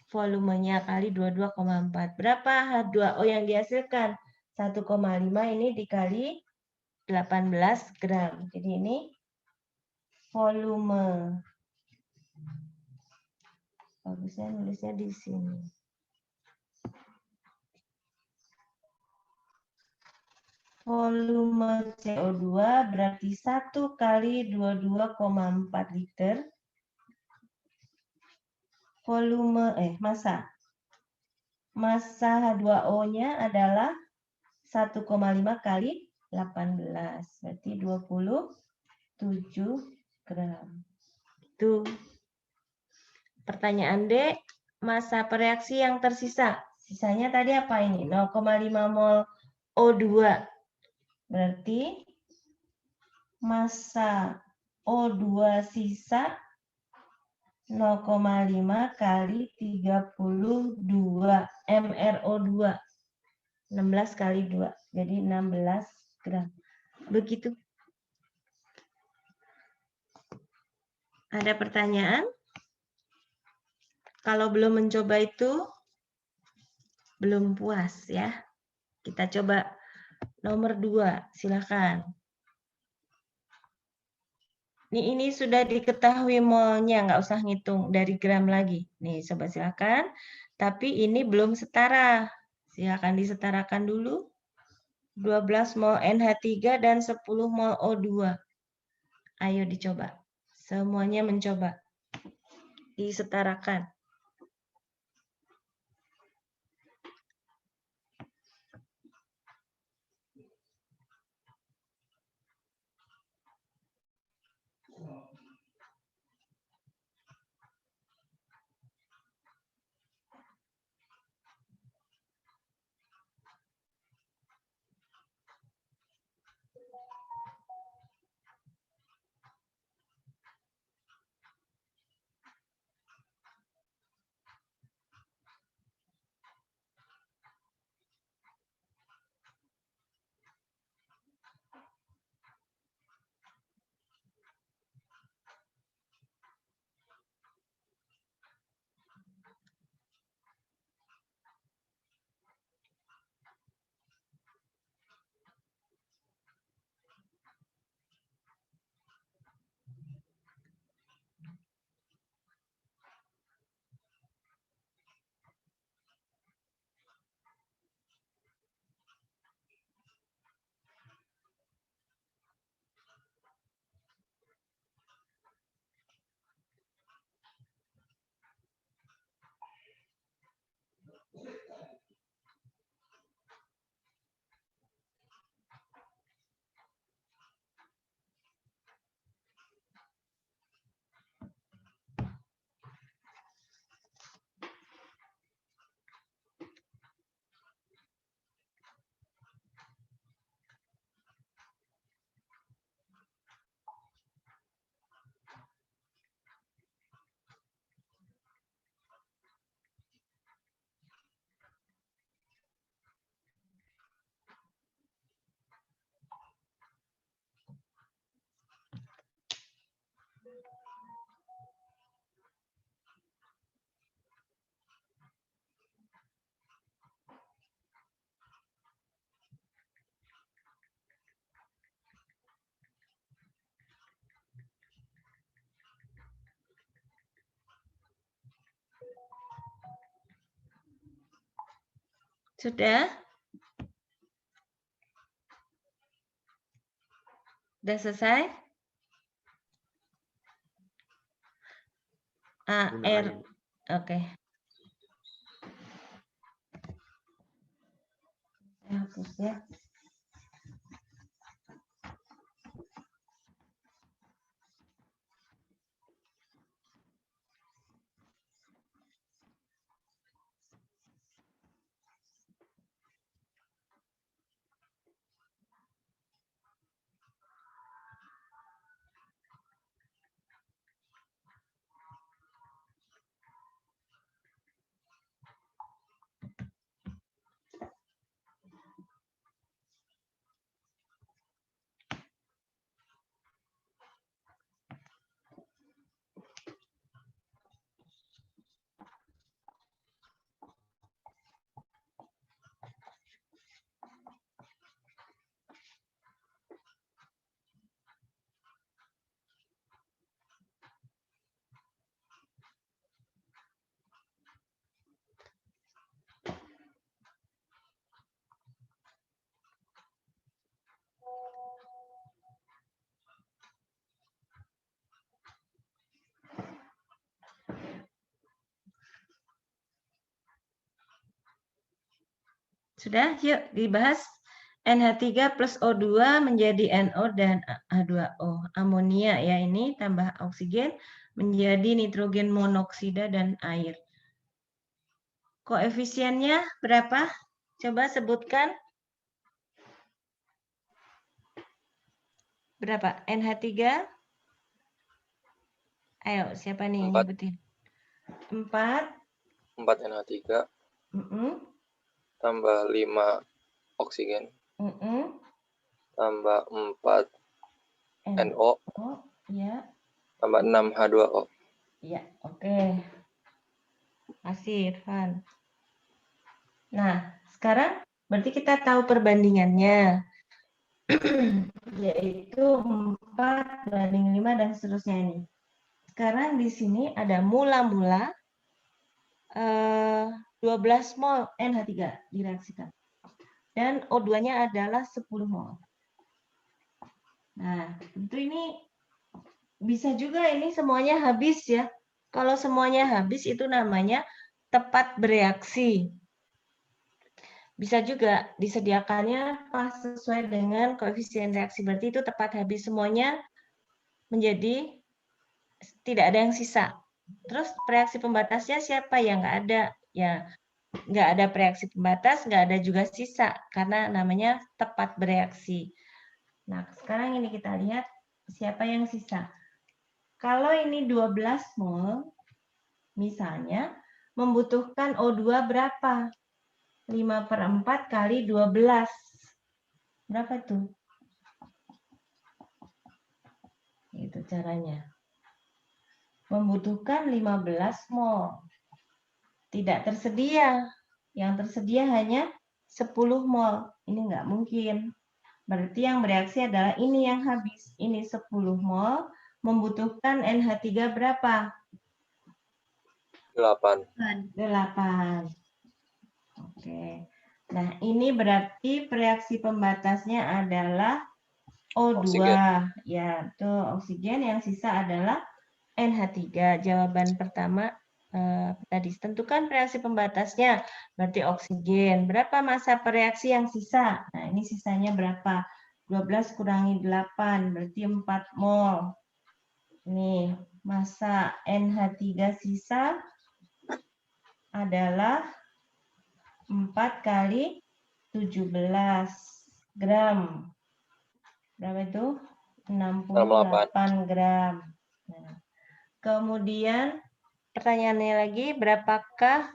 volumenya kali 22,4. Berapa H2O yang dihasilkan? 1,5 ini dikali 18 gram. Jadi ini volume. Bagusnya nulisnya di sini. Volume CO2 berarti 1 kali 22,4 liter. Volume, massa. Massa H2O-nya adalah 1,5 kali 18. Berarti 27 gram. Itu pertanyaan D, massa pereaksi yang tersisa. Sisanya tadi apa ini? 0,5 mol O2. Berarti massa O2 sisa 0,5 kali 32 MrO2. 16 kali 2. Jadi 16 gram. Begitu. Ada pertanyaan? Kalau belum mencoba itu belum puas ya. Kita coba nomor 2, silakan. Ini sudah diketahui molnya, nggak usah ngitung dari gram lagi. Nih, coba silakan. Tapi ini belum setara. Silakan disetarakan dulu. 12 mol NH3 dan 10 mol O2. Ayo dicoba. Semuanya mencoba. Disetarakan. Sudah? Sudah selesai? AR. Oke. Saya hapus ya. Sudah? Yuk dibahas. NH3 plus O2 menjadi NO dan H2O. Amonia ya ini tambah oksigen menjadi nitrogen monoksida dan air. Koefisiennya berapa? Coba sebutkan. Berapa? NH3? Ayo, siapa nih? 4. Nyebutin. 4. 4 NH3 tambah 5 oksigen tambah 4 NO Ya. tambah 6 H2O. Ya, oke. Masih Irfan. Nah, sekarang berarti kita tahu perbandingannya. Yaitu 4:5 dan seterusnya ini. Sekarang di sini ada mula-mula 12 mol NH3 direaksikan. Dan O2-nya adalah 10 mol. Nah, tentu ini bisa juga ini semuanya habis ya. Kalau semuanya habis itu namanya tepat bereaksi. Bisa juga disediakannya pas sesuai dengan koefisien reaksi. Berarti itu tepat habis semuanya menjadi tidak ada yang sisa. Terus reaksi pembatasnya siapa yang nggak ada? Ya, nggak ada reaksi pembatas, nggak ada juga sisa karena namanya tepat bereaksi. Nah, sekarang ini kita lihat siapa yang sisa. Kalau ini 12 mol, misalnya membutuhkan O2 berapa? 5/4 kali 12. Berapa tuh? Itu caranya. Membutuhkan 15 mol. Tidak tersedia. Yang tersedia hanya 10 mol. Ini nggak mungkin. Berarti yang bereaksi adalah ini yang habis. Ini 10 mol. Membutuhkan NH3 berapa? 8. 8. Oke. Nah, ini berarti reaksi pembatasnya adalah O2. Oksigen. Ya, betul. Oksigen. Yang sisa adalah NH3. Jawaban pertama tadi. Tentukan reaksi pembatasnya. Berarti oksigen. Berapa masa reaksi yang sisa? Nah, ini sisanya berapa? 12 kurangi 8. Berarti 4 mol. Nih, masa NH3 sisa adalah 4 kali 17 gram. Berapa itu? 68 gram. Nah, kemudian pertanyaannya lagi, berapakah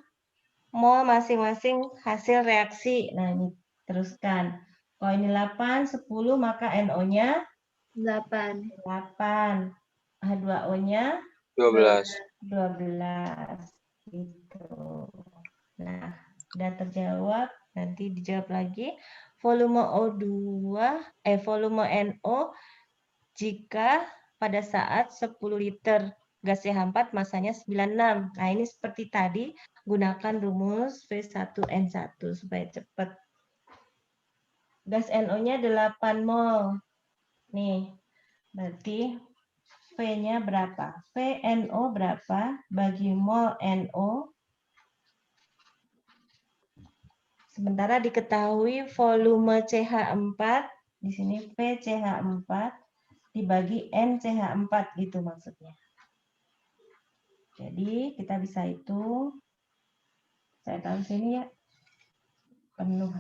mol masing-masing hasil reaksi? Nah, ini teruskan. Kalau ini 8, 10, maka NO-nya 8. 8. H2O-nya 12. 12. Gitu. Nah, sudah terjawab. Nanti dijawab lagi. Volume volume NO jika pada saat 10 liter gas CH4 masanya 96. Nah, ini seperti tadi, gunakan rumus V1N1 supaya cepat. Gas NO-nya 8 mol. Nih, berarti V-nya berapa? VNO berapa bagi mol NO? Sementara diketahui volume CH4, di sini VCH4 dibagi NCH4 gitu maksudnya. Jadi kita bisa hitung. Saya taruh sini ya. Penuh.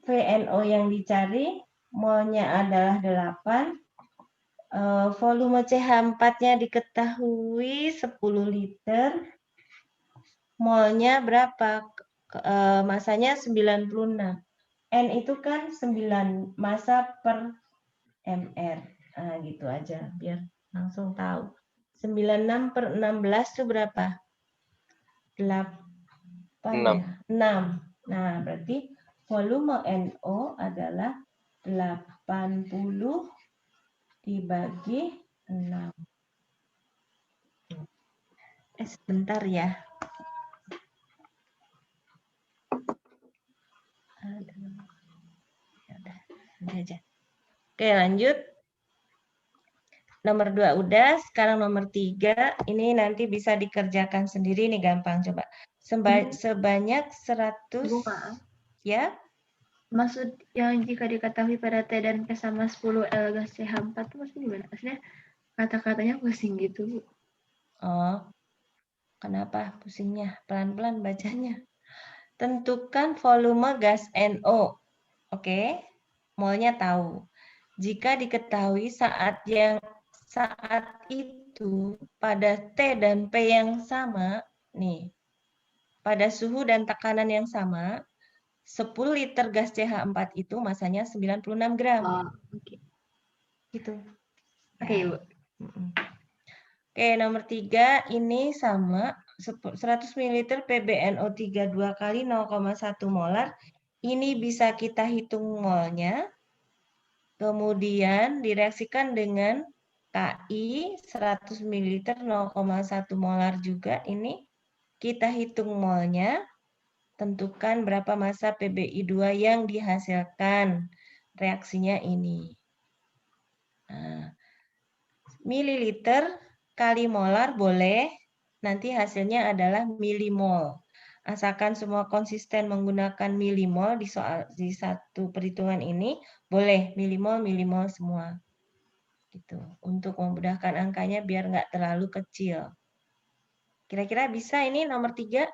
VNO yang dicari, molnya adalah 8. Volume CH4-nya diketahui 10 liter. Molnya berapa? Masanya 96. N itu kan 9 massa per mR. Nah, gitu aja biar langsung tahu. 96 per 16 itu berapa? 8 6. ya? 6. Nah, berarti volume NO adalah 80 dibagi 6. Sebentar ya. Nanti aja. Oke, lanjut. Nomor 2 udah, sekarang nomor 3. Ini nanti bisa dikerjakan sendiri nih, gampang coba. Sebanyak 100 Ibu, maaf. ya. Maksud yang jika diketahui pada T dan P sama 10 L gas CH4 itu maksudnya gimana? Maksudnya kata-katanya pusing gitu, Bu. Oh, kenapa pusingnya? Pelan-pelan bacanya. Tentukan volume gas NO. Oke, molnya tahu. Jika diketahui saat itu pada T dan P yang sama, nih, pada suhu dan tekanan yang sama, 10 liter gas CH4 itu masanya 96 gram. Oh, oke. Gitu. Oke, Ya. Ibu. Oke, nomor 3 ini sama 100 ml PbNO3 2 kali 0,1 molar. Ini bisa kita hitung molnya. Kemudian direaksikan dengan KI 100 ml 0,1 molar juga ini. Kita hitung molnya, tentukan berapa massa PbI2 yang dihasilkan. Reaksinya ini. Nah, mililiter kali molar boleh, nanti hasilnya adalah milimol. Asalkan semua konsisten menggunakan milimol di satu perhitungan ini, boleh milimol semua. Gitu. Untuk memudahkan angkanya biar nggak terlalu kecil. Kira-kira bisa ini nomor 3?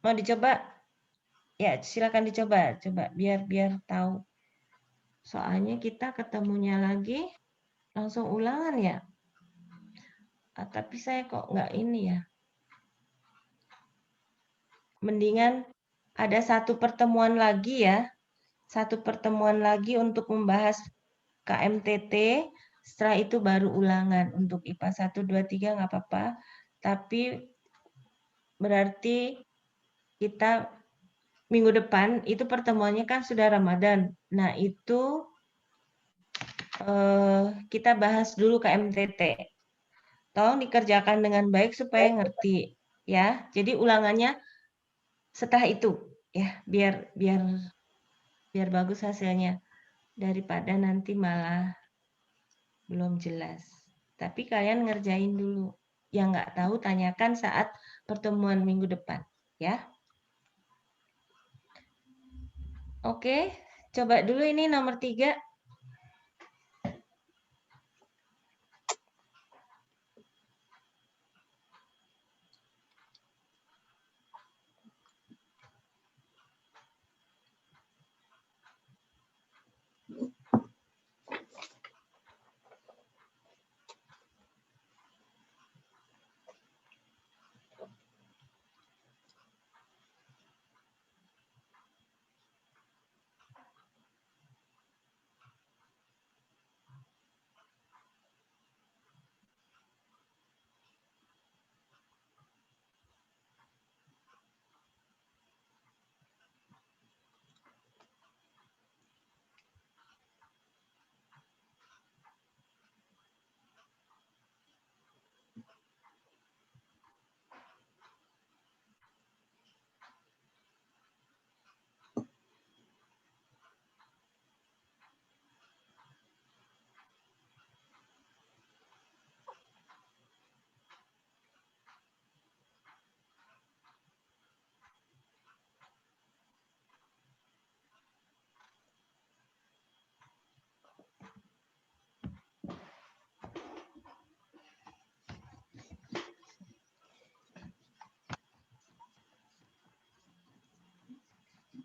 Mau dicoba? Ya, silakan dicoba. Coba biar tahu. Soalnya kita ketemunya lagi langsung ulangan ya. Tapi saya kok nggak ini ya. Mendingan ada satu pertemuan lagi ya. Satu pertemuan lagi untuk membahas KMTT. Setelah itu baru ulangan. Untuk IPA 1, 2, 3 nggak apa-apa. Tapi berarti kita minggu depan itu pertemuannya kan sudah Ramadan. Nah, itu kita bahas dulu KMTT. Tolong dikerjakan dengan baik supaya ngerti ya. Jadi ulangannya setelah itu ya, biar bagus hasilnya daripada nanti malah belum jelas. Tapi kalian ngerjain dulu. Yang nggak tahu tanyakan saat pertemuan minggu depan ya. Oke, coba dulu ini nomor 3.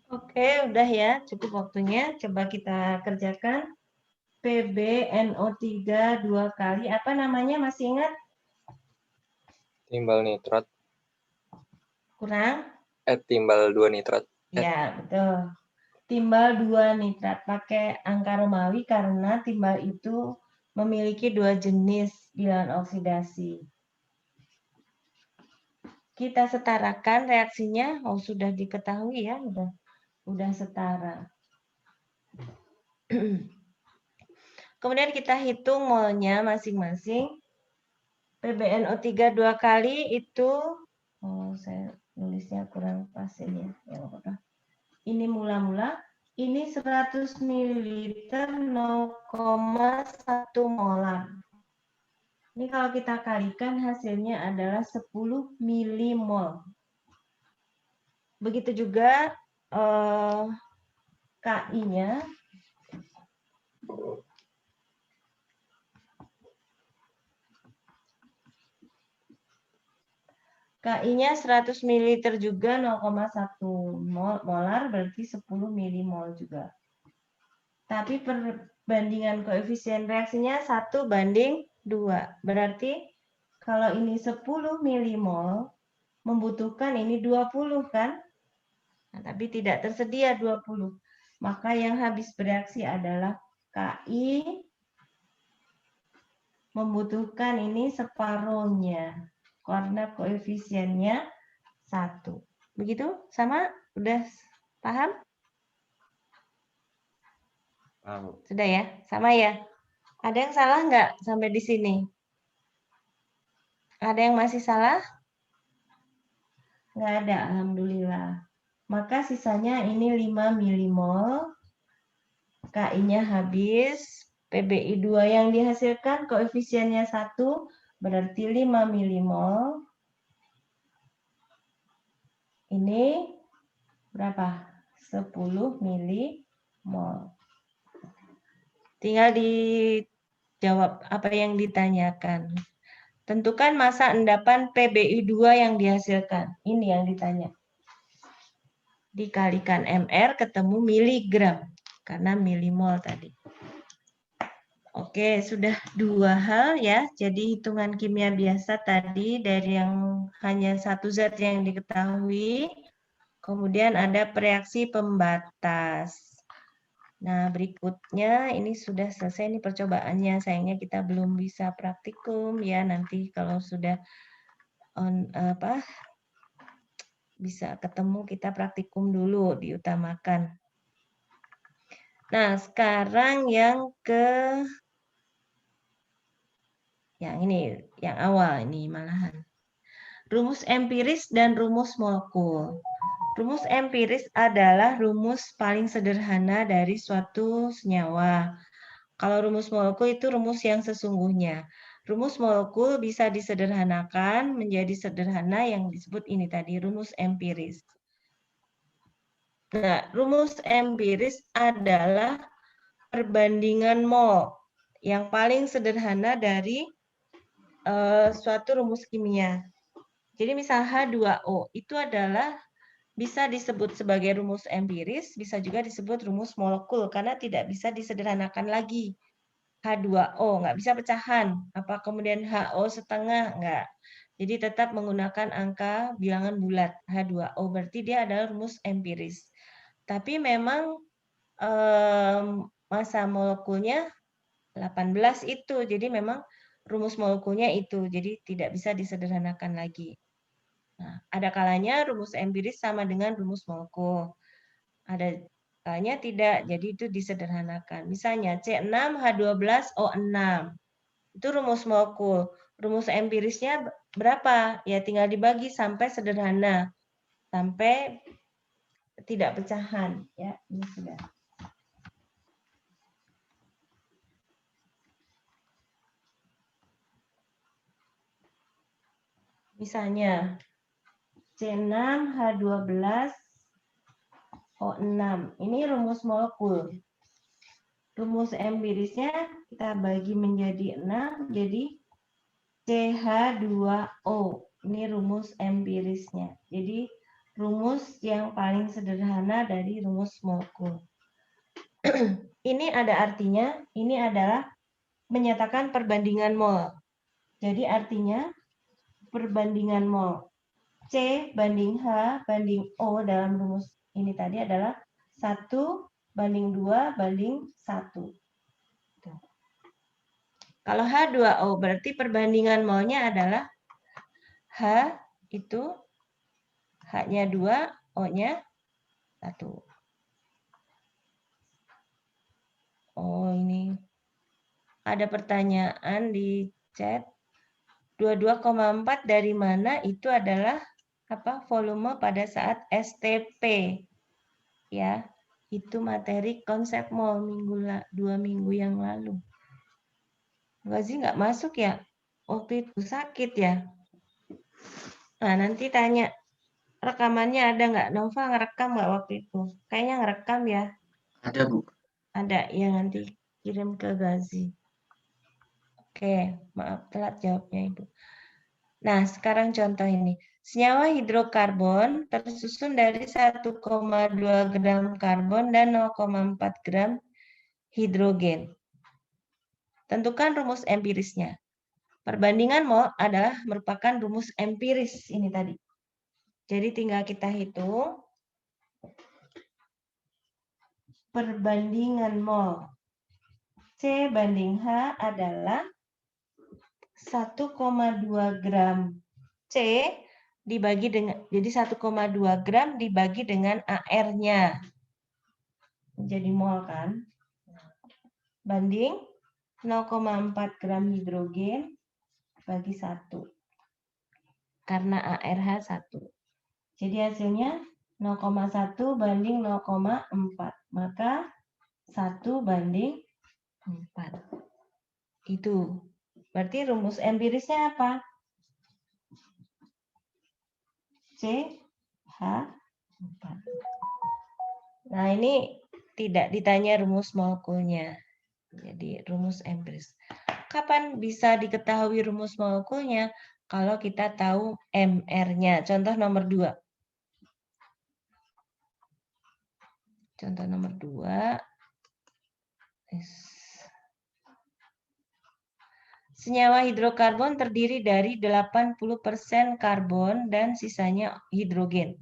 Oke, udah ya, cukup waktunya. Coba kita kerjakan. PbNO3 2 kali. Apa namanya, masih ingat? Timbal nitrat. Kurang? Timbal 2 nitrat. Ya, betul. Timbal 2 nitrat. Pakai angka Romawi karena timbal itu memiliki 2 jenis bilangan oksidasi. Kita setarakan reaksinya. Oh, sudah diketahui ya, udah setara. Kemudian kita hitung molnya masing-masing. PbNO3 2 kali itu, saya nulisnya kurang pas ini ya. Ini mula-mula, ini 100 ml 0,1 molar. Ini kalau kita kalikan hasilnya adalah 10 milimol. Begitu juga KI-nya. KI-nya 100 ml juga 0,1 molar berarti 10 milimol juga. Tapi perbandingan koefisien reaksinya 1:2. Berarti kalau ini 10 milimol membutuhkan ini 20 kan? Nah, tapi tidak tersedia 20. Maka yang habis bereaksi adalah KI membutuhkan ini separuhnya. Karena koefisiennya 1. Begitu? Sama? Udah paham? Paham. Sudah ya? Sama ya? Ada yang salah nggak sampai di sini? Ada yang masih salah? Nggak ada, alhamdulillah. Maka sisanya ini 5 milimol. KI-nya habis. PBI 2 yang dihasilkan koefisiennya 1, berarti 5 milimol. Ini berapa? 10 milimol. Tinggal dijawab apa yang ditanyakan. Tentukan masa endapan PBI 2 yang dihasilkan. Ini yang ditanya. Dikalikan MR ketemu miligram. Karena milimol tadi. Oke, sudah 2 hal ya. Jadi hitungan kimia biasa tadi dari yang hanya satu zat yang diketahui. Kemudian ada reaksi pembatas. Nah, berikutnya ini sudah selesai nih percobaannya. Sayangnya kita belum bisa praktikum ya. Nanti kalau sudah bisa ketemu kita praktikum dulu, diutamakan. Nah, sekarang yang ini, yang awal ini malahan. Rumus empiris dan rumus molekul. Rumus empiris adalah rumus paling sederhana dari suatu senyawa. Kalau rumus molekul itu rumus yang sesungguhnya. Rumus molekul bisa disederhanakan menjadi sederhana yang disebut ini tadi, rumus empiris. Nah, rumus empiris adalah perbandingan mol yang paling sederhana dari suatu rumus kimia. Jadi misal H2O itu adalah bisa disebut sebagai rumus empiris, bisa juga disebut rumus molekul, karena tidak bisa disederhanakan lagi. H2O, nggak bisa pecahan. Apa kemudian HO setengah? Nggak. Jadi tetap menggunakan angka bilangan bulat. H2O, berarti dia adalah rumus empiris. Tapi memang massa molekulnya 18 itu, jadi memang rumus molekulnya itu, jadi tidak bisa disederhanakan lagi. Nah, ada kalanya rumus empiris sama dengan rumus molekul. Ada kalanya tidak, jadi itu disederhanakan. Misalnya C6H12O6. Itu rumus molekul. Rumus empirisnya berapa? Ya tinggal dibagi sampai sederhana. Sampai tidak pecahan, ya. Ini sudah. Misalnya C6H12O6. Ini rumus molekul. Rumus empirisnya kita bagi menjadi 6, jadi CH2O. Ini rumus empirisnya. Jadi rumus yang paling sederhana dari rumus molekul. Ini ada artinya, ini adalah menyatakan perbandingan mol. Jadi artinya perbandingan mol. C banding H banding O dalam rumus ini tadi adalah 1 banding 2 banding 1. Kalau H2O berarti perbandingan molnya adalah H itu H-nya 2, O-nya 1. Oh, ini ada pertanyaan di chat. 22,4 dari mana? Itu adalah volume pada saat STP. Ya, itu materi konsep mol 2 minggu yang lalu. Gazi nggak masuk ya? Waktu itu sakit ya? Nah, nanti tanya, rekamannya ada nggak? Nova ngerekam nggak waktu itu? Kayaknya ngerekam ya? Ada, Bu. Ada, ya nanti kirim ke Gazi. Oke, maaf telat jawabnya Ibu. Nah, sekarang contoh ini. Senyawa hidrokarbon tersusun dari 1,2 gram karbon dan 0,4 gram hidrogen. Tentukan rumus empirisnya. Perbandingan mol adalah merupakan rumus empiris ini tadi. Jadi tinggal kita hitung. Perbandingan mol C banding H adalah 1,2 gram C dibagi dengan, jadi 1,2 gram dibagi dengan AR-nya. Menjadi mol kan. Banding 0,4 gram hidrogen bagi 1. karena ARH 1. Jadi hasilnya 0,1 banding 0,4. Maka 1 banding 4. Itu. Berarti rumus empirisnya apa? CH4. Nah, ini tidak ditanya rumus molekulnya. Jadi rumus empiris. Kapan bisa diketahui rumus molekulnya? Kalau kita tahu MR-nya. Contoh nomor 2. Contoh nomor 2. Senyawa hidrokarbon terdiri dari 80% karbon dan sisanya hidrogen.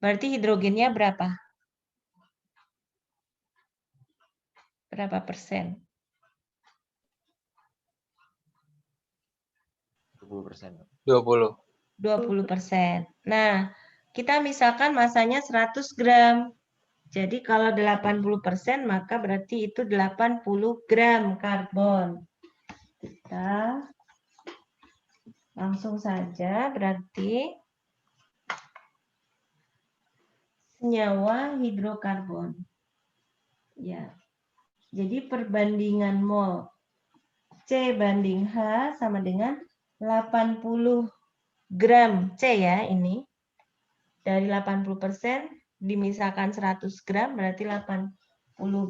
Berarti hidrogennya berapa? Berapa persen? 20%. 20. 20%. Nah, kita misalkan masanya 100 gram. Jadi kalau 80% maka berarti itu 80 gram karbon. Kita langsung saja berarti senyawa hidrokarbon. Ya. Jadi perbandingan mol C banding H sama dengan 80 gram C ya ini. Dari 80% dimisalkan 100 gram berarti 80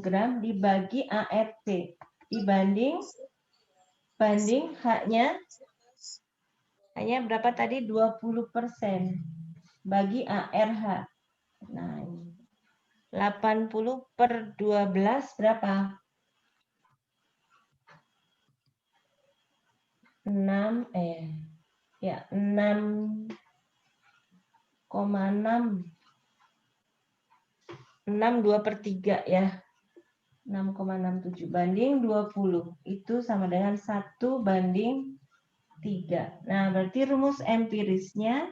gram dibagi ARC. Dibanding H-nya hanya berapa tadi? 20% bagi ARH. Nah, ini 80 per 12 berapa? 6 ya 6,6 2/3 ya. 6,67 banding 20. Itu sama dengan 1 banding 3. Nah, berarti rumus empirisnya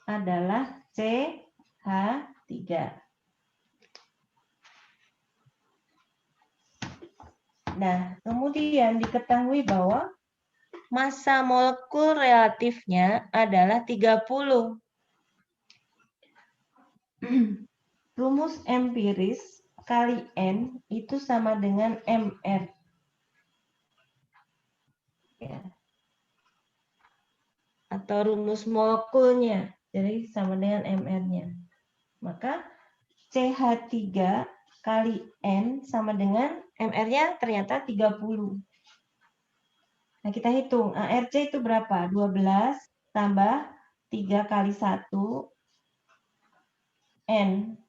adalah CH3. Nah, kemudian diketahui bahwa massa molekul relatifnya adalah 30. Rumus empiris kali N itu sama dengan MR. Ya. Atau rumus molekulnya. Jadi sama dengan MR-nya. Maka CH3 kali N sama dengan MR-nya ternyata 30. Nah, kita hitung. ARC itu berapa? 12 tambah 3 kali 1 N.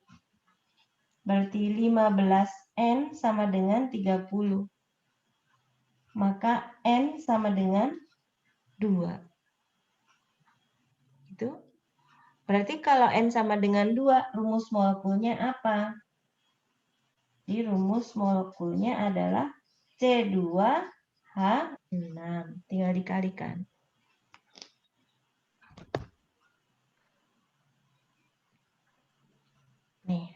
Berarti 15N sama dengan 30. Maka N sama dengan 2. Itu. Berarti kalau N sama dengan 2, rumus molekulnya apa? Jadi rumus molekulnya adalah C2H6. Tinggal dikalikan. Nih.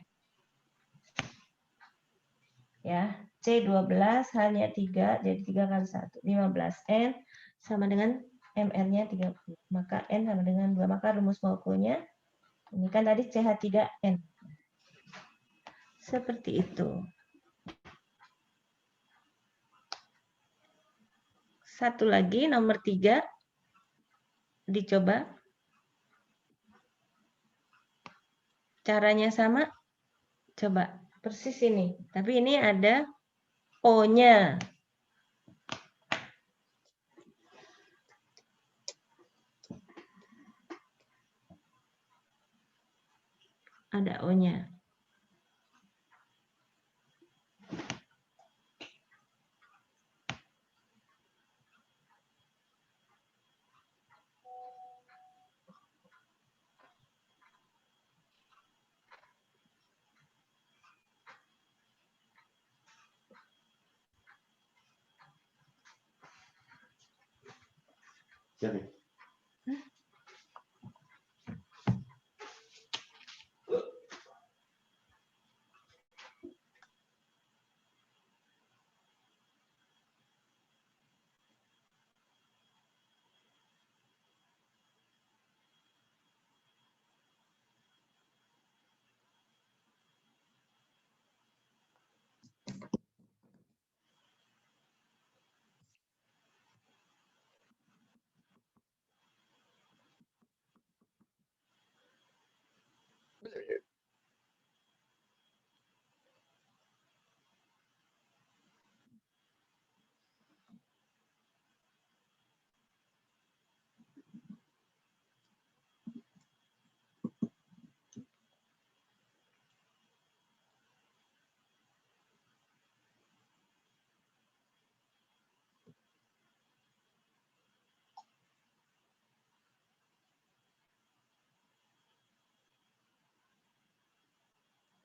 Ya, C12 hanya 3, jadi 3 kali 1. 15N sama dengan MR-nya 30. Maka N sama dengan 2. Maka rumus molekulnya, ini kan tadi CH3N. Seperti itu. Satu lagi, nomor 3. Dicoba. Caranya sama. Coba, persis ini. Tapi ini ada O-nya. Ada O-nya. Siap.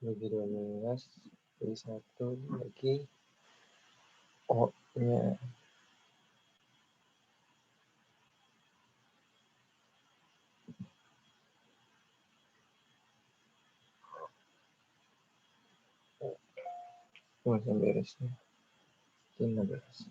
Bagi 12, bagi 1 lagi O-nya. Masih beresnya. 15.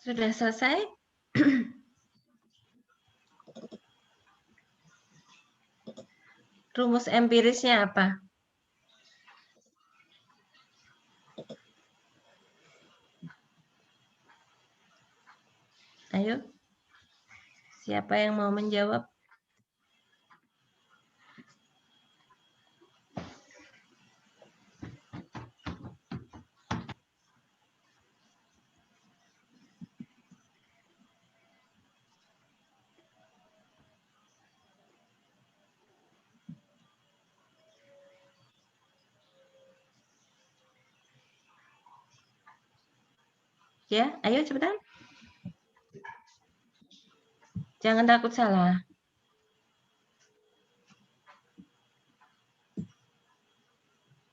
Sudah selesai? Rumus empirisnya apa? Ayo. Siapa yang mau menjawab? Ya, ayo cepetan. Jangan takut salah.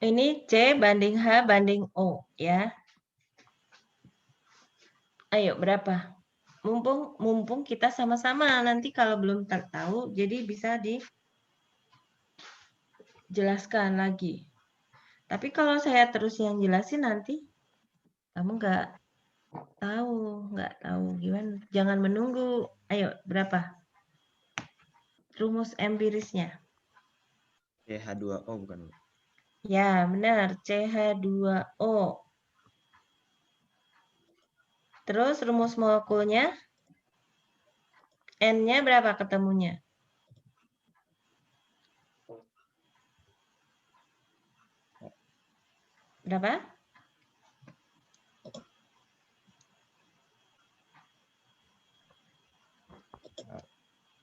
Ini C banding H banding O ya. Ayo berapa? Mumpung kita sama-sama, nanti kalau belum tahu jadi bisa dijelaskan lagi. Tapi kalau saya terus yang jelasin nanti kamu nggak tahu gimana. Jangan menunggu. Ayo berapa? Rumus empirisnya. CH2O bukan, Bu? Ya, benar. CH2O. Terus rumus molekulnya? N-nya berapa ketemunya? Berapa?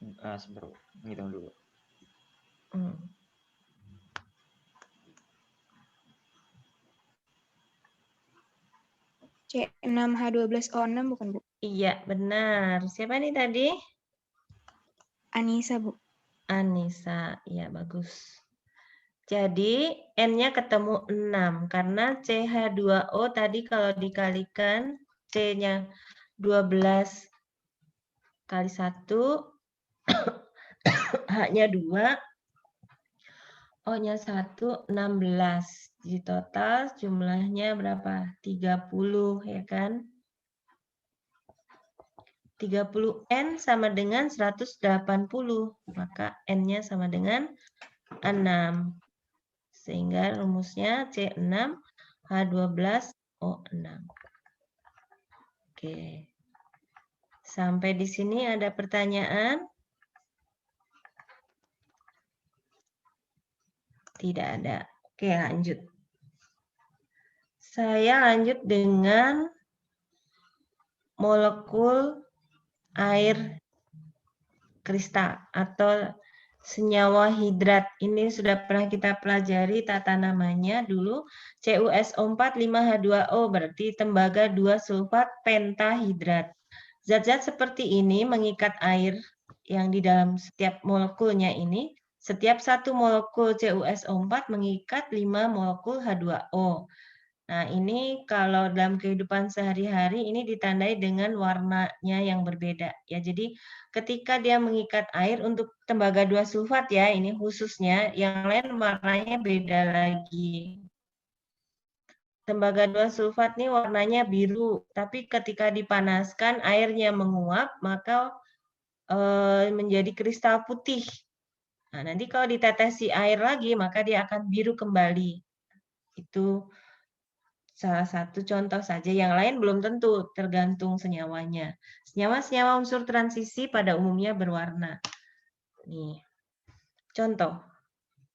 Sebentar, Bu. Ngitung dulu. C6H12O6 bukan, Bu? Iya, benar. Siapa nih tadi? Anissa, Bu. Anissa. Iya, bagus. Jadi, N-nya ketemu 6. Karena CH2O tadi kalau dikalikan, C-nya 12 kali 1, H-nya 2, O-nya 1, 16. Di total jumlahnya berapa? 30, ya kan? 30 N sama dengan 180. Maka N-nya sama dengan 6. Sehingga rumusnya C6H12O6. Oke. Sampai di sini ada pertanyaan? Tidak ada. Oke, lanjut. Saya lanjut dengan molekul air kristal atau senyawa hidrat. Ini sudah pernah kita pelajari tata namanya dulu. CuSO4 5H2O berarti tembaga 2 sulfat pentahidrat. Zat-zat seperti ini mengikat air yang di dalam setiap molekulnya ini. Setiap satu molekul CuSO4 mengikat 5 molekul H2O. Nah, ini kalau dalam kehidupan sehari-hari ini ditandai dengan warnanya yang berbeda. Ya, jadi ketika dia mengikat air untuk tembaga 2 sulfat ya, ini khususnya, yang lain warnanya beda lagi. Tembaga 2 sulfat ini warnanya biru, tapi ketika dipanaskan airnya menguap, maka menjadi kristal putih. Nah, nanti kalau ditetesi air lagi, maka dia akan biru kembali. Itu salah satu contoh saja, yang lain belum tentu, tergantung senyawanya. Senyawa-senyawa unsur transisi pada umumnya berwarna. Nih, contoh.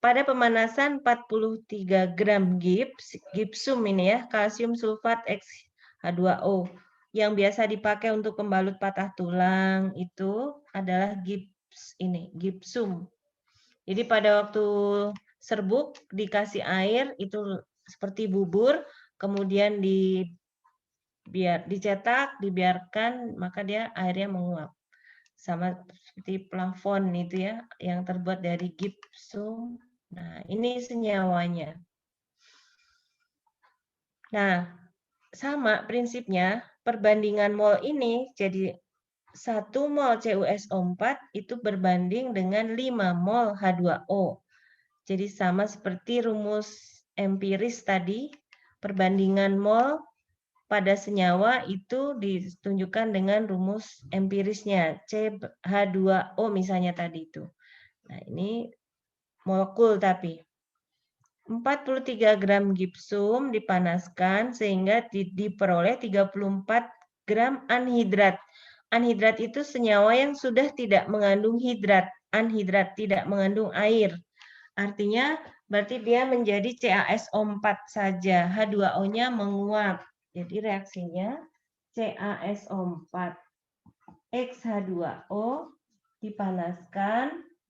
Pada pemanasan 43 gram gipsum ini ya, kalsium sulfat X H2O, yang biasa dipakai untuk pembalut patah tulang, itu adalah gipsum. Jadi pada waktu serbuk dikasih air, itu seperti bubur, kemudian dicetak, dibiarkan, maka dia airnya menguap. Sama seperti plafon itu ya, yang terbuat dari gipsum. Nah, ini senyawanya. Nah, sama prinsipnya, perbandingan mol ini jadi 1 mol CuSO4 itu berbanding dengan 5 mol H2O. Jadi sama seperti rumus empiris tadi, perbandingan mol pada senyawa itu ditunjukkan dengan rumus empirisnya, CH2O misalnya tadi itu. Nah, ini molekul tapi. 43 gram gipsum dipanaskan sehingga diperoleh 34 gram anhidrat. Anhidrat itu senyawa yang sudah tidak mengandung hidrat, anhidrat, tidak mengandung air. Artinya berarti dia menjadi CaSO4 saja, H2O-nya menguap. Jadi reaksinya CaSO4 X-H2O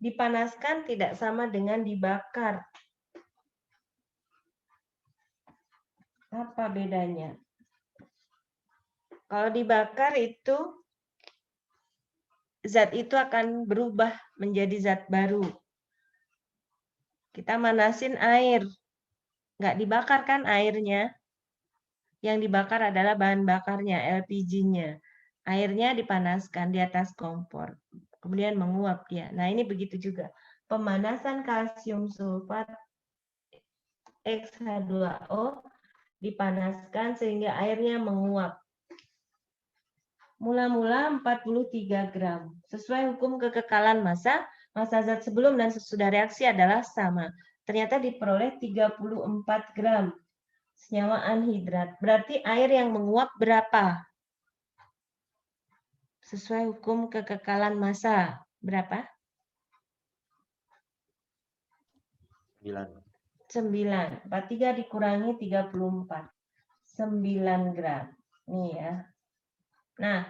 dipanaskan tidak sama dengan dibakar. Apa bedanya? Kalau dibakar itu zat itu akan berubah menjadi zat baru. Kita manasin air, nggak dibakar kan airnya? Yang dibakar adalah bahan bakarnya, LPG-nya. Airnya dipanaskan di atas kompor, kemudian menguap dia. Nah, ini begitu juga. Pemanasan kalsium sulfat X-H2O dipanaskan sehingga airnya menguap. Mula-mula 43 gram. Sesuai hukum kekekalan massa zat sebelum dan sesudah reaksi adalah sama. Ternyata diperoleh 34 gram. Senyawa anhidrat. Berarti air yang menguap berapa? Sesuai hukum kekekalan massa. Berapa? 9. 43 dikurangi 34. 9 gram. Nih ya. Nah,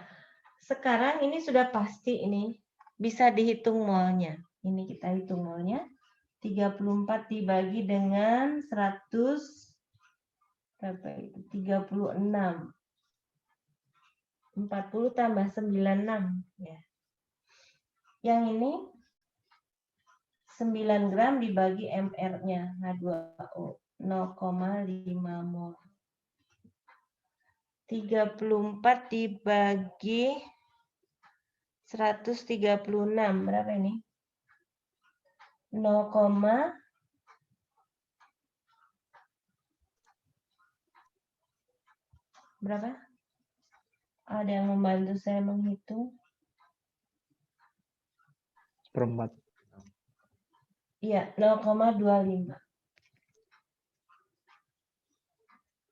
sekarang ini sudah pasti ini bisa dihitung molnya. Ini kita hitung molnya. 34 dibagi dengan 100 berapa itu? 36. 40 tambah 96 ya. Yang ini 9 gram dibagi MR-nya H2O 0,5 mol. 34 dibagi 136 berapa ini? 0, berapa? Ada yang membantu saya menghitung? 1/4. Iya, 0,25.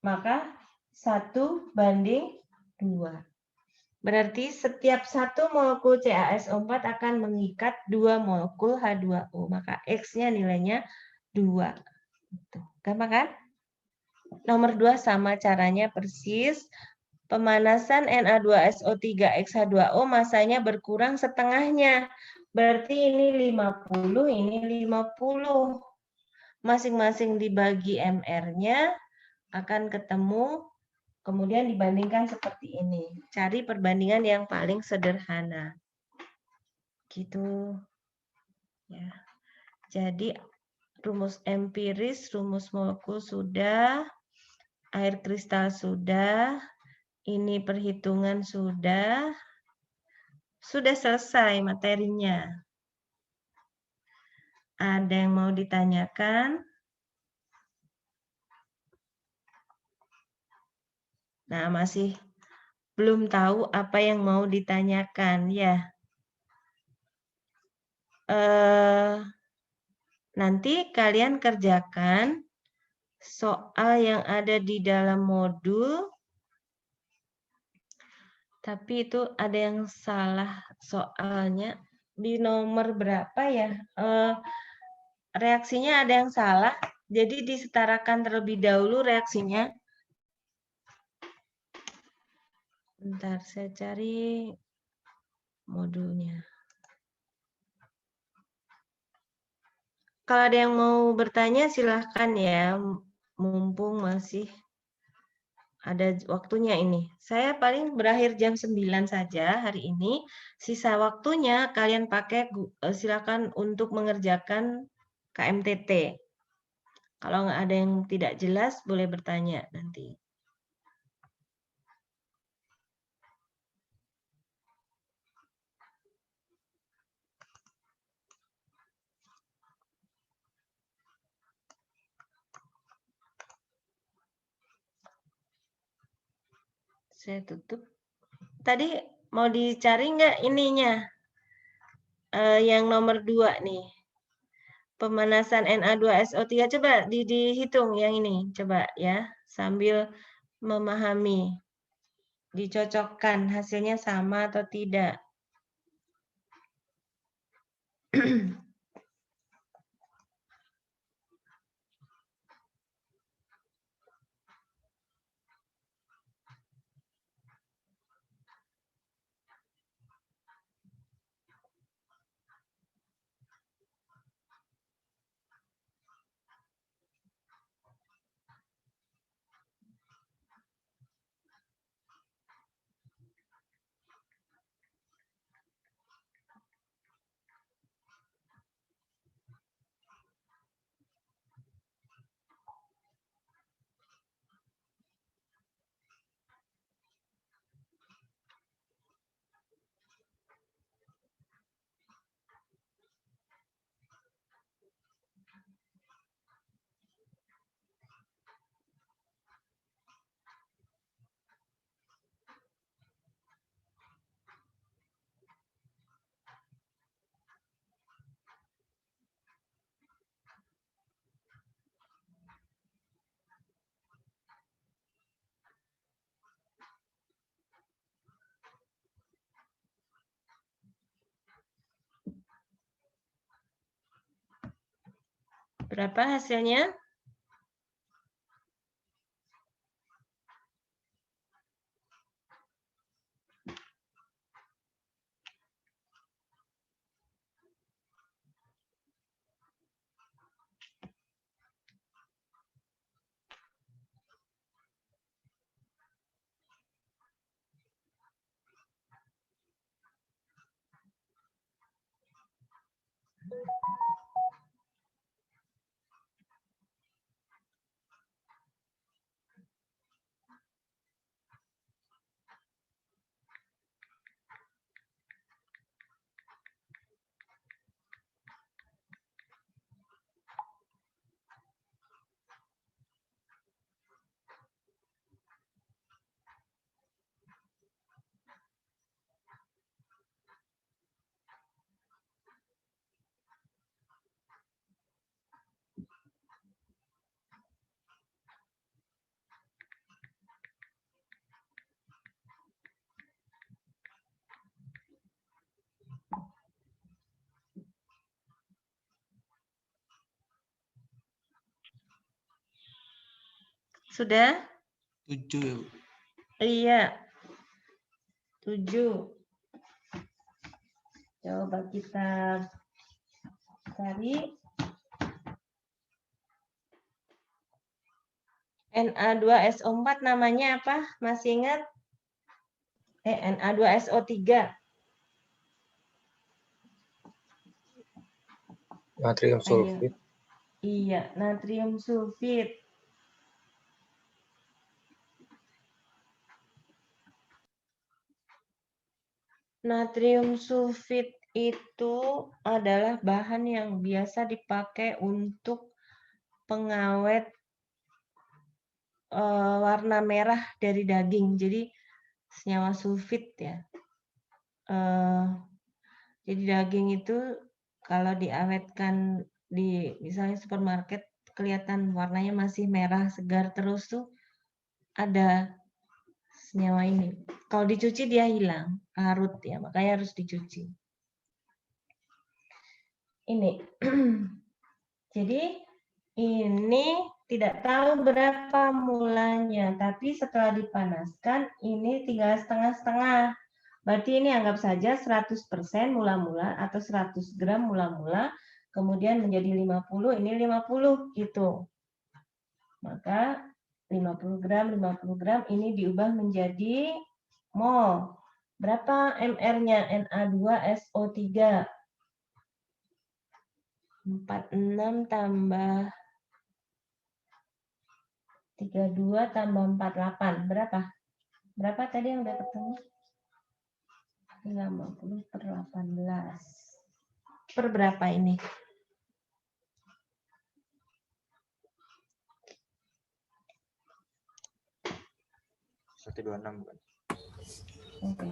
Maka 1:2. Berarti setiap satu molekul CaSO4 akan mengikat 2 molekul H2O. Maka X-nya nilainya 2. Gampang kan? Nomor 2 sama caranya persis. Pemanasan Na2SO3X H2O masanya berkurang setengahnya. Berarti ini 50, ini 50. Masing-masing dibagi MR-nya akan ketemu, kemudian dibandingkan seperti ini. Cari perbandingan yang paling sederhana. Gitu. Ya. Jadi rumus empiris, rumus molekul sudah, air kristal sudah, ini perhitungan sudah selesai materinya. Ada yang mau ditanyakan? Nah, masih belum tahu apa yang mau ditanyakan ya. Nanti kalian kerjakan soal yang ada di dalam modul, tapi itu ada yang salah soalnya di nomor berapa ya? Reaksinya ada yang salah, jadi disetarakan terlebih dahulu reaksinya. Bentar, saya cari modulnya. Kalau ada yang mau bertanya silahkan ya, mumpung masih ada waktunya ini. Saya paling berakhir jam 9 saja hari ini. Sisa waktunya kalian pakai silakan untuk mengerjakan KMTT. Kalau nggak ada yang tidak jelas boleh bertanya nanti. Saya tutup. Tadi mau dicari nggak ininya? Yang nomor 2 nih. Pemanasan Na2SO3. Coba dihitung yang ini. Coba ya. Sambil memahami. Dicocokkan hasilnya sama atau tidak. Berapa hasilnya? Sudah? 7 ya, Bu. Iya. 7. Coba kita cari. Na2SO4 namanya apa? Masih ingat? Na2SO3. Natrium sulfit. Iya, natrium sulfit. Natrium sulfit itu adalah bahan yang biasa dipakai untuk pengawet warna merah dari daging. Jadi senyawa sulfit ya. Jadi daging itu kalau diawetkan di misalnya supermarket kelihatan warnanya masih merah segar terus tuh ada senyawa ini. Kalau dicuci dia hilang, larut ya, makanya harus dicuci. Ini. Jadi ini tidak tahu berapa mulanya, tapi setelah dipanaskan ini tinggal setengah-setengah. Berarti ini anggap saja 100% mula-mula atau 100 gram mula-mula, kemudian menjadi 50, ini 50 gitu. Maka 50 gram ini diubah menjadi mol. Berapa mR-nya Na2SO3? 46 tambah 32 tambah 48. Berapa? Berapa tadi yang udah ketemu? 50 per 18. Per berapa ini? Oke.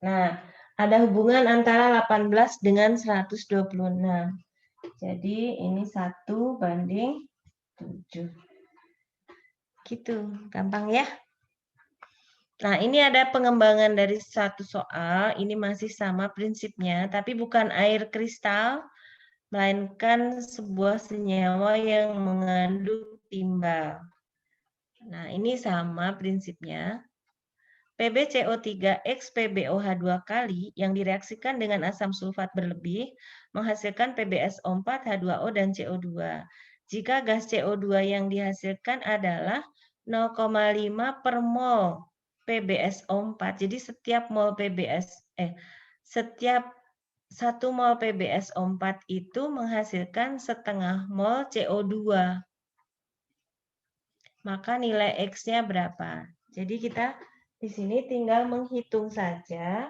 Nah, ada hubungan antara 18 dengan 126. Jadi ini 1 banding 7. Gitu, gampang ya. Nah, ini ada pengembangan dari satu soal. Ini masih sama prinsipnya, tapi bukan air kristal, melainkan sebuah senyawa yang mengandung timbal. Nah, ini sama prinsipnya. PbCO3X PbOH2 kali yang direaksikan dengan asam sulfat berlebih menghasilkan PbSO4H2O dan CO2. Jika gas CO2 yang dihasilkan adalah 0,5 per mol PbSO4. Jadi setiap 1 mol PbSO4 itu menghasilkan setengah mol CO2. Maka nilai X-nya berapa? Jadi kita di sini tinggal menghitung saja.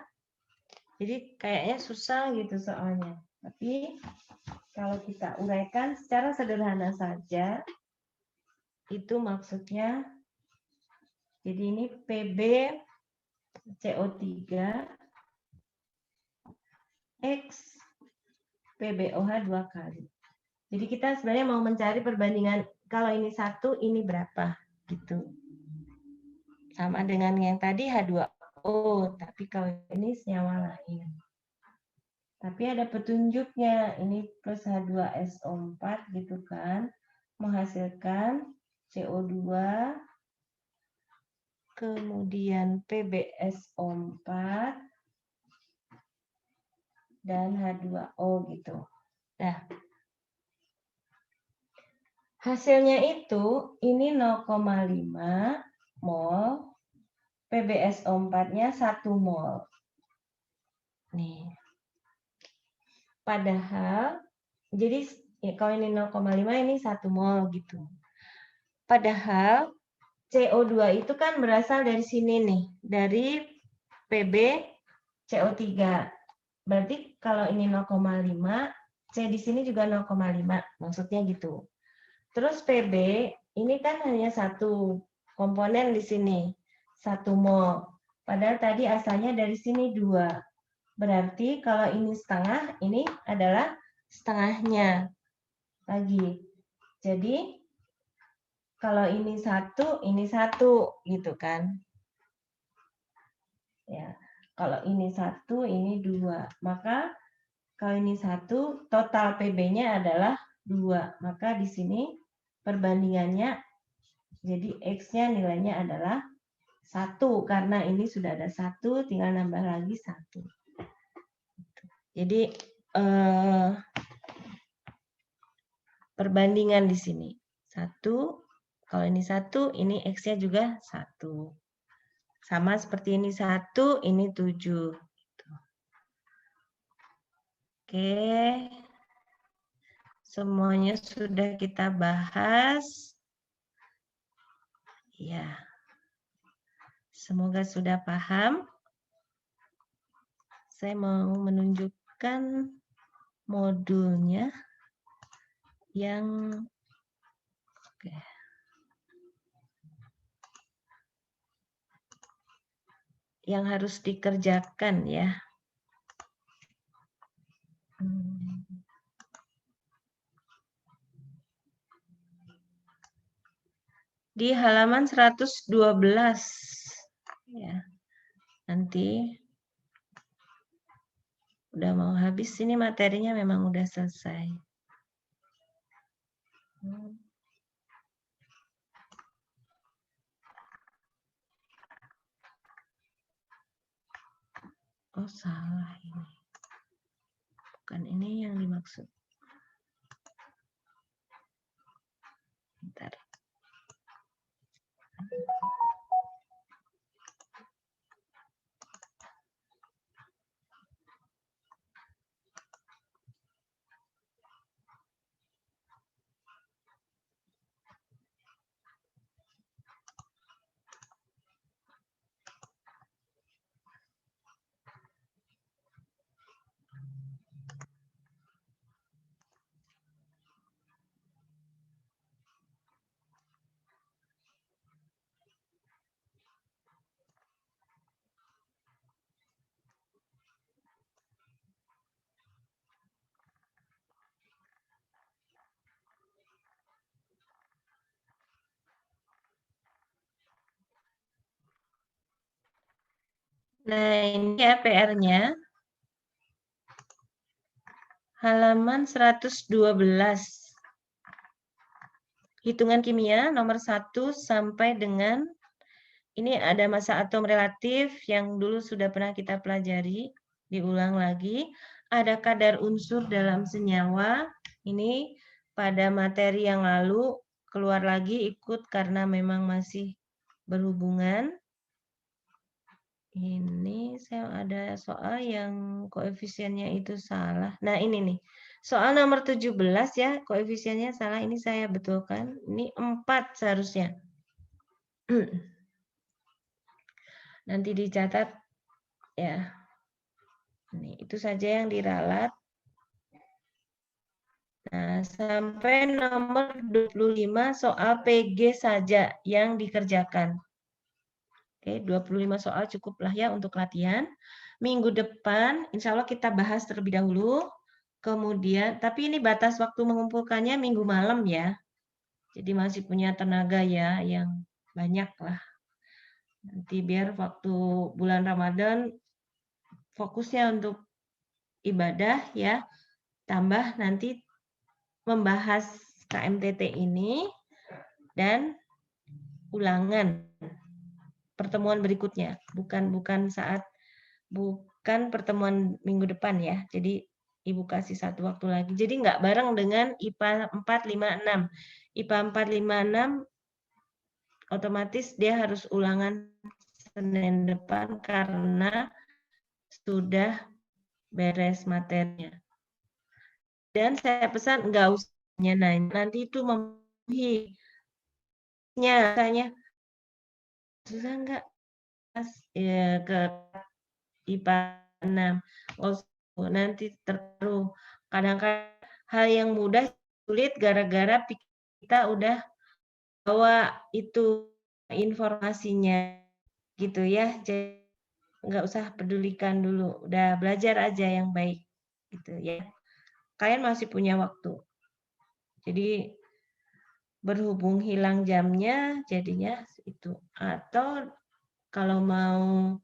Jadi kayaknya susah gitu soalnya. Tapi kalau kita uraikan secara sederhana saja, itu maksudnya, jadi ini Pb CO3 X PbOH 2 kali. Jadi kita sebenarnya mau mencari perbandingan kalau ini 1, ini berapa gitu. Sama dengan yang tadi H2O, tapi kalau ini senyawa lain. Tapi ada petunjuknya, ini plus H2SO4 gitu kan, menghasilkan CO2, kemudian PbSO4, dan H2O gitu. Nah, hasilnya itu, ini 0,5 mol, PbSO4-nya 1 mol. Nih. Padahal, jadi ya, kalau ini 0,5, ini 1 mol gitu. Padahal, CO2 itu kan berasal dari sini nih, dari PbCO3. Berarti kalau ini 0,5, C di sini juga 0,5, maksudnya gitu. Terus Pb, ini kan hanya 1 komponen di sini, 1 mol. Padahal tadi asalnya dari sini 2. Berarti kalau ini setengah, ini adalah setengahnya lagi. Jadi kalau ini 1, ini 1 gitu kan. Ya, kalau ini 1, ini 2. Maka kalau ini 1, total PB-nya adalah 2. Maka di sini perbandingannya Jadi X-nya nilainya adalah 1, karena ini sudah ada 1, tinggal nambah lagi 1. Jadi perbandingan di sini. 1, kalau ini 1, ini X-nya juga 1. Sama seperti ini 1, ini 7. Oke. Semuanya sudah kita bahas. Ya. Semoga sudah paham. Saya mau menunjukkan modulnya yang oke. Yang harus dikerjakan ya. Di halaman 112 ya. Nanti udah mau habis ini materinya, memang udah selesai. Oh, salah ini. Bukan ini yang dimaksud. Bentar. Nah, ini ya PR-nya. Halaman 112. Hitungan kimia nomor 1 sampai dengan ini ada massa atom relatif yang dulu sudah pernah kita pelajari. Diulang lagi. Ada kadar unsur dalam senyawa. Ini pada materi yang lalu keluar lagi ikut karena memang masih berhubungan. Ini saya ada soal yang koefisiennya itu salah. Nah, ini nih. Soal nomor 17 ya, koefisiennya salah. Ini saya betulkan. Ini 4 seharusnya. Nanti dicatat ya. Ini itu saja yang diralat. Nah, sampai nomor 25 soal PG saja yang dikerjakan. Oke, 25 soal cukuplah ya untuk latihan. Minggu depan, insya Allah kita bahas terlebih dahulu. Kemudian, tapi ini batas waktu mengumpulkannya minggu malam ya. Jadi masih punya tenaga ya, yang banyak lah. Nanti biar waktu bulan Ramadan, fokusnya untuk ibadah ya. Tambah nanti membahas KMTT ini dan ulangan pertemuan berikutnya, bukan pertemuan minggu depan ya. Jadi Ibu kasih satu waktu lagi. Jadi nggak bareng dengan IPA 456. IPA 456 otomatis dia harus ulangan Senin depan karena sudah beres materinya. Dan saya pesan nggak usah nanya, nanti itu memenuhi tanya susah nggak ya, ke IPA 6. Oh, nanti terlalu kadang-kadang hal yang mudah sulit gara-gara kita udah bawa itu informasinya gitu ya. Jadi nggak usah pedulikan dulu, udah belajar aja yang baik gitu ya. Kalian masih punya waktu. Jadi berhubung hilang jamnya jadinya itu. Atau kalau mau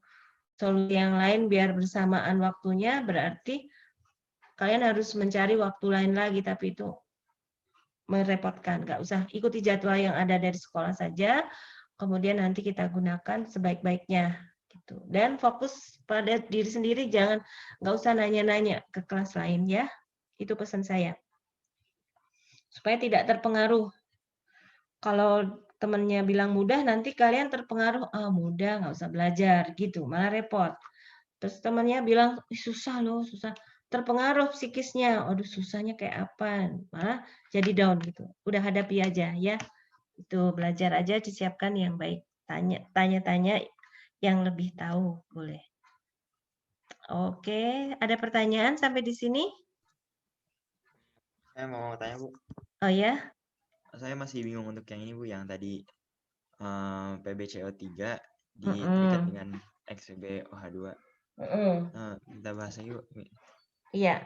solusi yang lain biar bersamaan waktunya berarti kalian harus mencari waktu lain lagi, tapi itu merepotkan, nggak usah ikuti jadwal yang ada dari sekolah saja, kemudian nanti kita gunakan sebaik-baiknya gitu. Dan fokus pada diri sendiri, nggak usah nanya-nanya ke kelas lain ya. Itu pesan saya. Supaya tidak terpengaruh. Kalau temannya bilang mudah, nanti kalian terpengaruh, mudah, nggak usah belajar gitu, malah repot. Terus temannya bilang, susah loh, susah. Terpengaruh psikisnya, aduh susahnya kayak apa, malah jadi down gitu. Udah hadapi aja ya. Itu belajar aja, disiapkan yang baik. Tanya-tanya yang lebih tahu, boleh. Oke, ada pertanyaan sampai di sini? Saya mau tanya, Bu. Oh ya? Saya masih bingung untuk yang ini, Bu, yang tadi PbCO3 terikat dengan XPbOH2. Kita bahas lagi, Bu. Iya.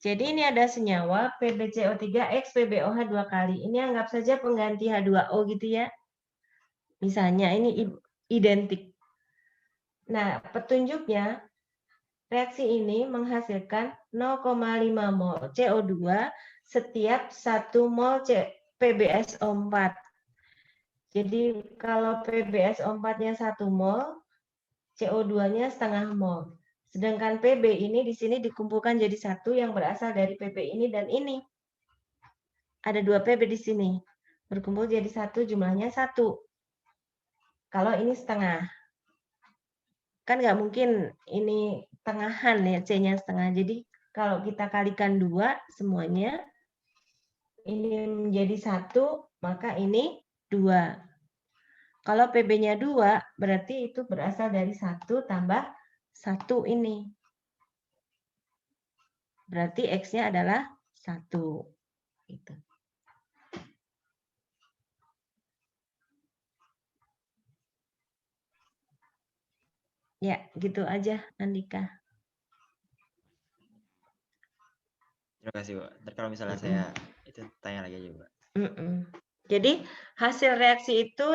Jadi ini ada senyawa PbCO3 X PbOH 2 kali. Ini anggap saja pengganti H2O gitu ya. Misalnya ini identik. Nah, petunjuknya reaksi ini menghasilkan 0,5 mol CO2 setiap 1 mol PbSO4. Jadi kalau PbSO4-nya 1 mol, CO2-nya setengah mol. Sedangkan Pb ini di sini dikumpulkan jadi satu yang berasal dari Pb ini dan ini. Ada 2 Pb di sini. Berkumpul jadi satu, jumlahnya 1. Kalau ini setengah. Kan nggak mungkin ini tengahan ya, C-nya setengah. Jadi kalau kita kalikan 2 semuanya, ini menjadi 1, maka ini 2. Kalau PB-nya 2, berarti itu berasal dari 1 tambah 1 ini. Berarti X-nya adalah 1. Gitu. Ya, gitu aja, Andika. Terima kasih, Bu. Ntar kalau misalnya saya itu tanya lagi aja, Bu. Jadi hasil reaksi itu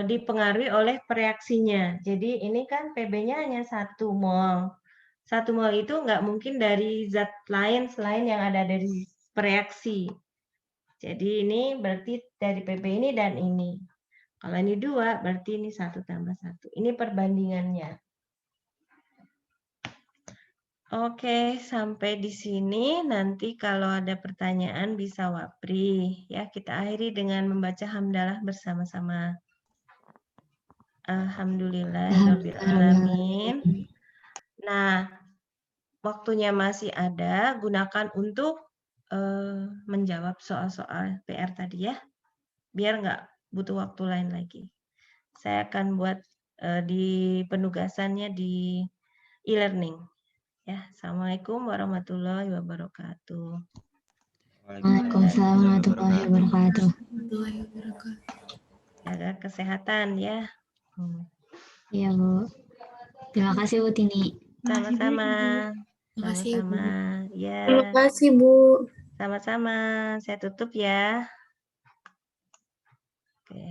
dipengaruhi oleh pereaksinya. Jadi ini kan PB-nya hanya 1 mol. 1 mol itu nggak mungkin dari zat lain selain yang ada dari pereaksi. Jadi ini berarti dari PB ini dan ini. Kalau ini 2, berarti ini 1 tambah 1. Ini perbandingannya. Oke, sampai di sini. Nanti kalau ada pertanyaan bisa wapri. Ya, kita akhiri dengan membaca hamdalah bersama-sama. Alhamdulillahirrabbilalamin. Nah, waktunya masih ada, gunakan untuk menjawab soal-soal PR tadi ya. Biar nggak butuh waktu lain lagi. Saya akan buat di penugasannya di e-learning. Ya, Assalamualaikum warahmatullahi wabarakatuh. Waalaikumsalam warahmatullahi wabarakatuh. Jaga kesehatan ya. Iya, Bu. Terima kasih, Bu Tini. Sama-sama. Terima kasih, Bu. Sama-sama. Ya. Terima kasih, Bu. Sama-sama. Saya tutup ya. Oke.